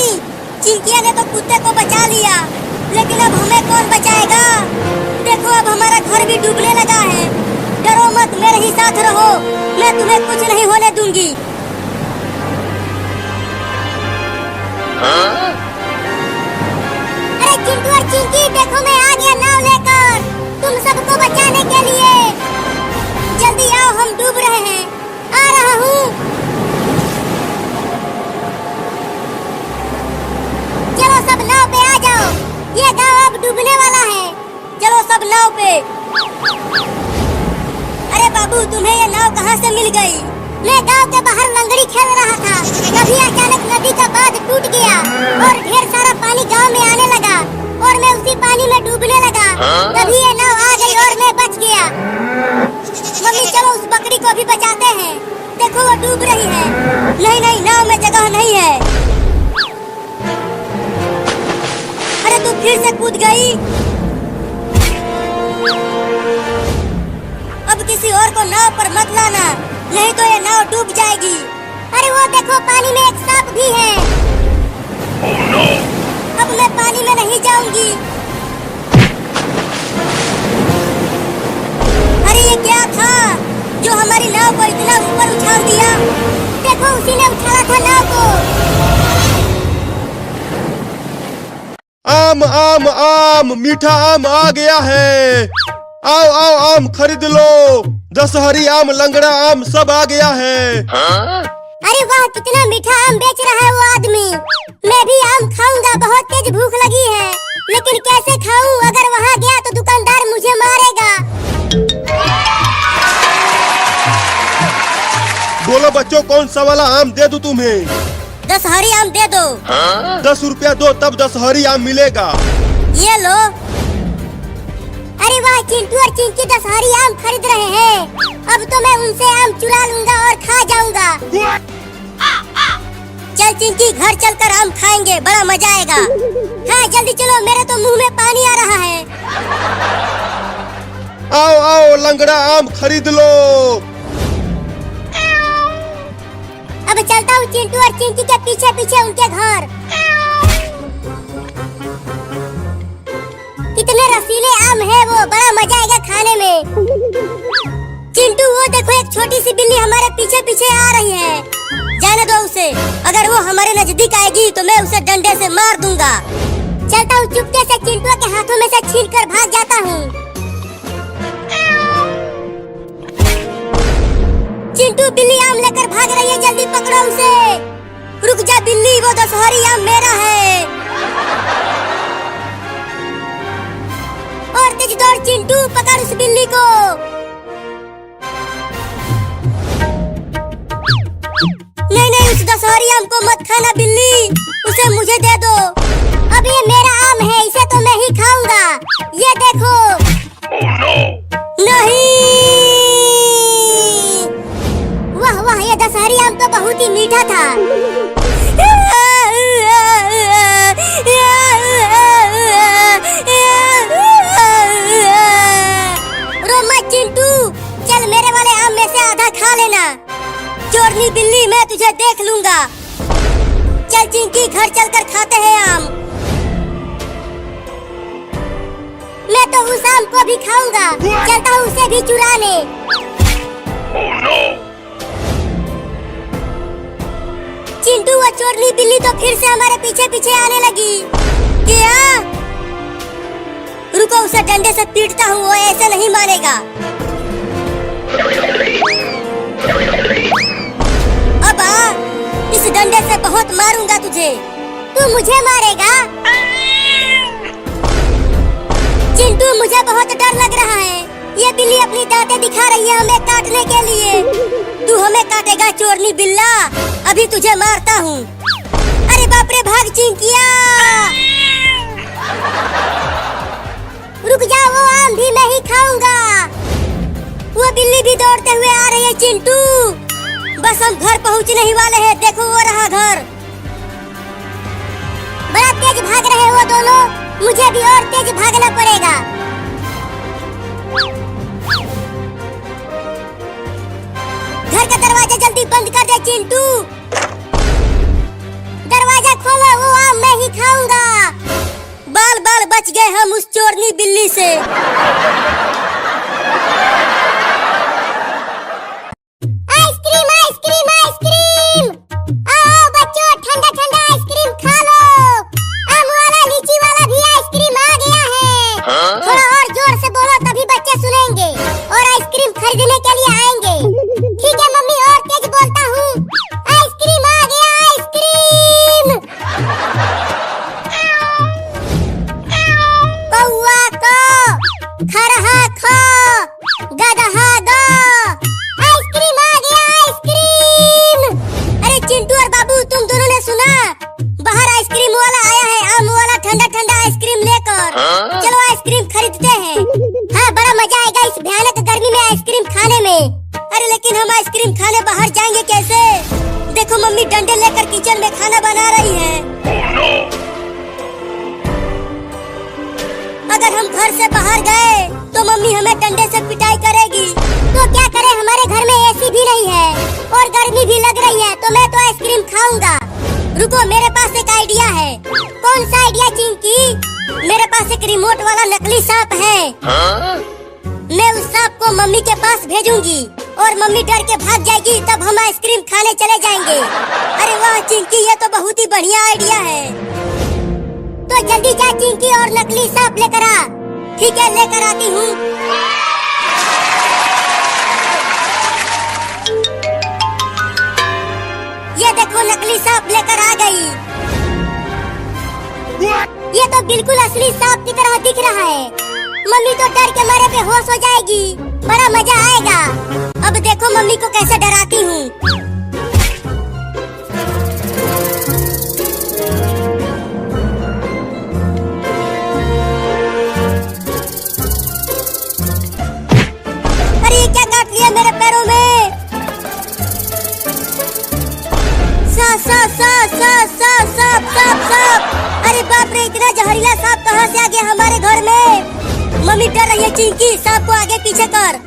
चिंकिया ने तो कुत्ते को बचा लिया, लेकिन अब हमें कौन बचाएगा? देखो अब हमारा घर भी डूबने लगा है। डरो मत, मेरे ही साथ रहो, मैं तुम्हें कुछ नहीं होने दूंगी। अरे चिंटू और चिंकी देखो, मैं आ गया नाव लेकर तुम सबको बचाने के लिए। जल्दी आओ, हम डूब रहे हैं। आ रहा हूँ। चलो सब नाव पे आ जाओ, ये गांव अब डूबने वाला है। चलो सब नाव पे। अरे बाबू, तुम्हें ये नाव कहाँ से मिल गई? मैं गांव के बाहर लंगड़ी खेल रहा था, तभी अचानक नदी का बांध टूट गया और ढेर सारा पानी गांव में आने लगा और मैं उसी पानी में डूबने लगा। तभी ये नाव आ गई और मैं बच गया। मम्मी चलो उस बकरी को भी बचाते हैं, देखो वो डूब रही है। नहीं नहीं, नाव में जगह नहीं है। अरे तू फिर से कूद गई। अब किसी और को नाव पर मत लाना, नहीं तो ये नाव डूब जाएगी। अरे वो देखो, पानी में एक सांप भी है। Oh no! अब मैं पानी में नहीं जाऊंगी। अरे ये क्या था जो हमारी नाव को इतना ऊपर उछाल दिया? देखो, उसी ने उछाला था नाव को। आम आम आम, मीठा आम आ गया है। आओ आओ, आम खरीद लो। दशहरी आम, लंगड़ा आम सब आ गया है। अरे वाह, कितना मीठा आम बेच रहा है वो आदमी। मैं भी आम खाऊंगा, बहुत तेज भूख लगी है। लेकिन कैसे खाऊं? अगर वहाँ गया तो दुकानदार मुझे मारेगा। बोलो बच्चों, कौन सा वाला आम दे दूं तुम्हें? दशहरी आम दे दो। 10 रुपया दो, तब दशहरी आम मिलेगा। ये लो। अरे वाह, चिंटू और चिंकी दशहरी आम खरीद रहे हैं। अब तो मैं उनसे आम चुरा लूंगा और खा जाऊंगा। चल चिंकी, घर चलकर आम खाएंगे, बड़ा मजा आएगा। हाँ जल्दी चलो, मेरे तो मुंह में पानी आ रहा है। आओ आओ, लंगड़ा आम खरीद लो। अब चलता हूँ चिंटू और चिंकी के पीछे पीछे उनके घर। कितने रसीले आम है वो, बड़ा मजा आएगा खाने में। चिंटू वो देखो, एक छोटी सी बिल्ली हमारे पीछे पीछे आ रही है। जाने दो उसे, अगर वो हमारे नजदीक आएगी तो मैं उसे डंडे से मार दूंगा। चलता हूँ, चुपके से चिंटू के हाथों में से छीनकर भाग जाता हूँ। चिंटू बिल्ली आम लेकर भाग रही है, जल्दी पकड़ो उसे। रुक जा बिल्ली, वो दशहरी आम मेरा है। और तेज दौड़ चिंटू, पकड़ उस बिल्ली को। नहीं नहीं, उस दशहरी आम को मत खाना बिल्ली, उसे मुझे दे दो। अब ये मेरा आम है, इसे तो मैं ही खाऊंगा। ये देखो। Oh no! नहीं, वाह वाह, ये दशहरी आम तो बहुत ही मीठा था। रो मत चिंटू, चल मेरे वाले आम में से आधा खा लेना। चोरनी बिल्ली, मैं तुझे देख लूंगा। चल चिंकी, घर चलकर खाते हैं आम। मैं तो उस आम को भी खाऊंगा, चलता हूँ उसे भी चुराने। Oh no! चिंटू, वो चोरनी बिल्ली तो फिर से हमारे पीछे पीछे आने लगी। क्या? रुको, उसे डंडे से पीटता हूँ, वो ऐसे नहीं मानेगा। अब आ, इस डंडे से बहुत मारूंगा तुझे। तू मुझे मारेगा? चिंटू, मुझे बहुत डर लग रहा है। ये बिल्ली अपनी दांतें दिखा रही है हमें काटने के लिए। तू हमें काटेगा चोरनी बिल्ला, अभी तुझे मारता हूँ। अरे बाप रे, भाग चिंकिया। रुक जा, वो आम भी मैं ही खाऊंगा। वो बिल्ली भी दौड़ते हुए आ रही है चिंटू। बस हम घर पहुंचने ही वाले हैं, देखो वो रहा घर। बड़ा तेज भाग रहे हैं वो दोनों, मुझे भी और तेज भागना पड़ेगा। घर का दरवाजा जल्दी बंद कर दे चिंटू। दरवाजा खोलो, वो आम मैं ही खाऊंगा। बाल बाल बच गए हम उस चोरनी बिल्ली से। आइसक्रीम आइसक्रीम आइसक्रीम, आओ बच्चों, ठंडा ठंडा आइसक्रीम खा लो। आम वाला लीची वाला भी आइसक्रीम आ गया है। थोड़ा और जोर से बोलो तभी बच्चे सुनेंगे। और आइसक्रीम खरीदने के लिए आइसक्रीम लेकर। चलो आइसक्रीम खरीदते हैं। हाँ, बड़ा मजा आएगा इस भयानक गर्मी में आइसक्रीम खाने में। अरे लेकिन हम आइसक्रीम खाने बाहर जाएंगे कैसे? देखो मम्मी डंडे लेकर किचन में खाना बना रही है। Oh no! अगर हम घर से बाहर गए तो मम्मी हमें डंडे से पिटाई करेगी। तो क्या करें, हमारे घर में एसी भी नहीं है और गर्मी भी लग रही है, तो मैं तो आइसक्रीम खाऊंगा। रुको, मेरे पास एक आइडिया है। कौन सा आइडिया चिंकी? मेरे पास एक रिमोट वाला नकली सांप है। मैं उस सांप को मम्मी के पास भेजूंगी और मम्मी डर के भाग जाएगी, तब हम आइसक्रीम खाने चले जाएंगे। अरे वाह चिंकी, ये तो बहुत ही बढ़िया आइडिया है। तो जल्दी जा चिंकी और नकली सांप लेकर आ। ठीक है, लेकर आती हूँ। ये देखो नकली सांप लेकर आ गई। ये तो बिल्कुल असली सांप की तरह दिख रहा है। मम्मी तो डर के मारे बेहोश हो जाएगी। बड़ा मजा आएगा। अब देखो मम्मी को कैसे डराती हूँ। अरे ये क्या काट लिया मेरे पैरों में? सांप। अरे बाप रे, इतना जहरीला सांप कहाँ से आ गया हमारे घर में? मम्मी डर रही है चिंकी, सांप को आगे पीछे कर।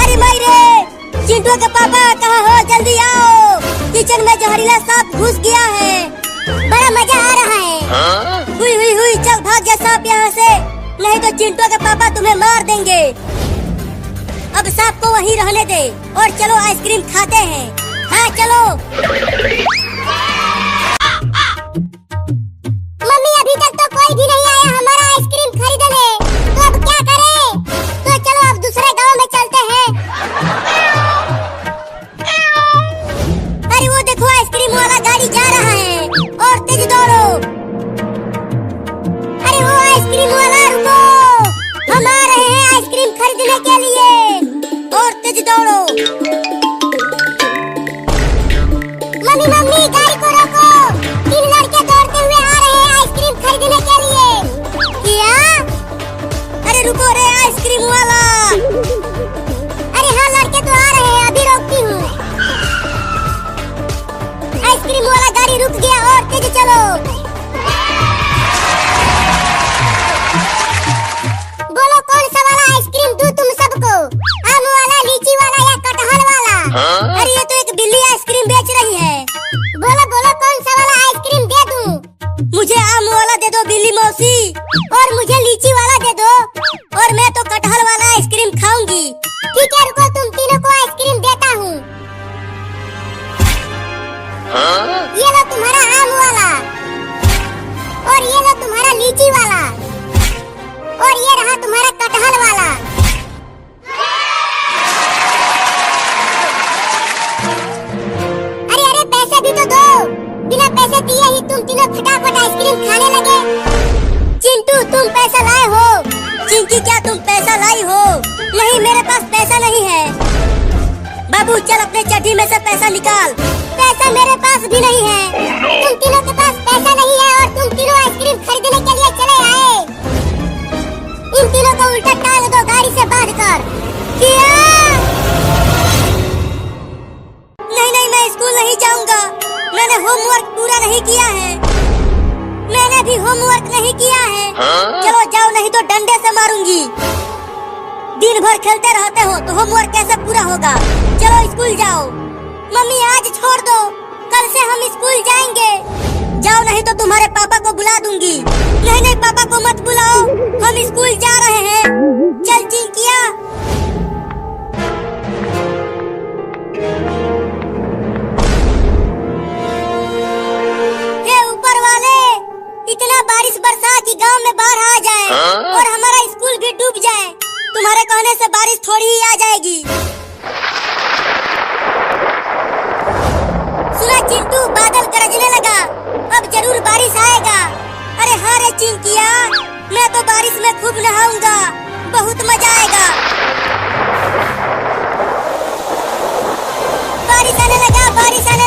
अरे माई रे, चिंटू के पापा कहाँ हो? जल्दी आओ, किचन में जहरीला सांप घुस गया है। बड़ा मजा आ रहा है। हुई, चल भाग जा सांप यहाँ से, नहीं तो चिंटू के पापा तुम्हें मार देंगे। अब सांप को वहीं रहने दे और चलो आइसक्रीम खाते हैं। हाँ चलो। मम्मी अभी तक तो कोई भी नहीं आया हमारा आइसक्रीम खरीदने, तो अब क्या करें? तो चलो अब दूसरे गांव में चलते हैं। अरे वो देखो आइसक्रीम वाला गाड़ी जा रहा है और तेज दौड़ो। अरे वो आइसक्रीम वाला रुको, हम आ रहे हैं आइसक्रीम खरीदने के लिए और तेज दौड़ो। मम्मी गाड़ी को रोको, 3 लड़के दौड़ते हुए आ रहे हैं आइसक्रीम खरीदने के लिए। क्या? अरे रुको रे आइसक्रीम वाला। अरे हाँ लड़के तो आ रहे हैं, अभी रोकती हूँ। आइसक्रीम वाला गाड़ी रुक गया और तेज चलो। बोलो कौन सा वाला आइसक्रीम दूं तुम सबको? आम वाला, लीची वाला या कटहल वाला? अरे ये तो एक बिल्ली आइसक्रीम बेच रही है। बोलो कौन सा वाला आइसक्रीम दे दूं? मुझे आम वाला दे दो बिल्ली मौसी, और मुझे लीची वाला दे दो, और मैं तो कटहल वाला आइसक्रीम खाऊंगी। ठीक है रुको, तुम तीनों को आइसक्रीम देता हूँ। ये लो तुम्हारा आम वाला, और ये लो तुम्हारा लीची वाला, और ये रहा तुम्हारा कटहल वाला। अरे पैसे भी तो दो, बिना पैसे दिए ही तुम तीनों फटाफट आइसक्रीम खाने लगे। चिंटू तुम पैसा लाए हो? चिंकी क्या तुम पैसा लाई हो? नहीं मेरे पास पैसा नहीं है। बाबू चल अपने चड्डी में से पैसा निकाल। पैसा मेरे पास भी नहीं है। तुम तीनों के पास पैसा नहीं है और तुम तीनों आइसक्रीम खरीदने के लिए चले आए। इन तीनों को उल्टा टांग दो गाड़ी से बांधकर। क्या? नहीं मैं स्कूल नहीं जाऊंगा। मैंने होमवर्क पूरा नहीं किया है। मैंने भी होमवर्क नहीं किया है। चलो जाओ, नहीं तो डंडे से मारूंगी। दिन भर खेलते रहते हो तो होमवर्क कैसे पूरा होगा? चलो स्कूल जाओ। मम्मी आज छोड़ दो, कल से हम स्कूल जाएंगे। जाओ नहीं तो तुम्हारे पापा को बुला दूंगी। नहीं पापा को मत बुलाओ, हम स्कूल जा रहे हैं। चल चिंकिया। हे ऊपर वाले, इतना बारिश बरसा कि गांव में बाढ़ आ जाए और हमारा स्कूल भी डूब जाए। तुम्हारे कहने से बारिश थोड़ी ही आ जाएगी। सुना चिंटू, बादल गरजने लगा, अब जरूर बारिश आएगा। अरे हाँ रे चिंकिया, मैं तो बारिश में खूब नहाऊंगा, बहुत मजा आएगा। बारिश आने लगा, बारिश आने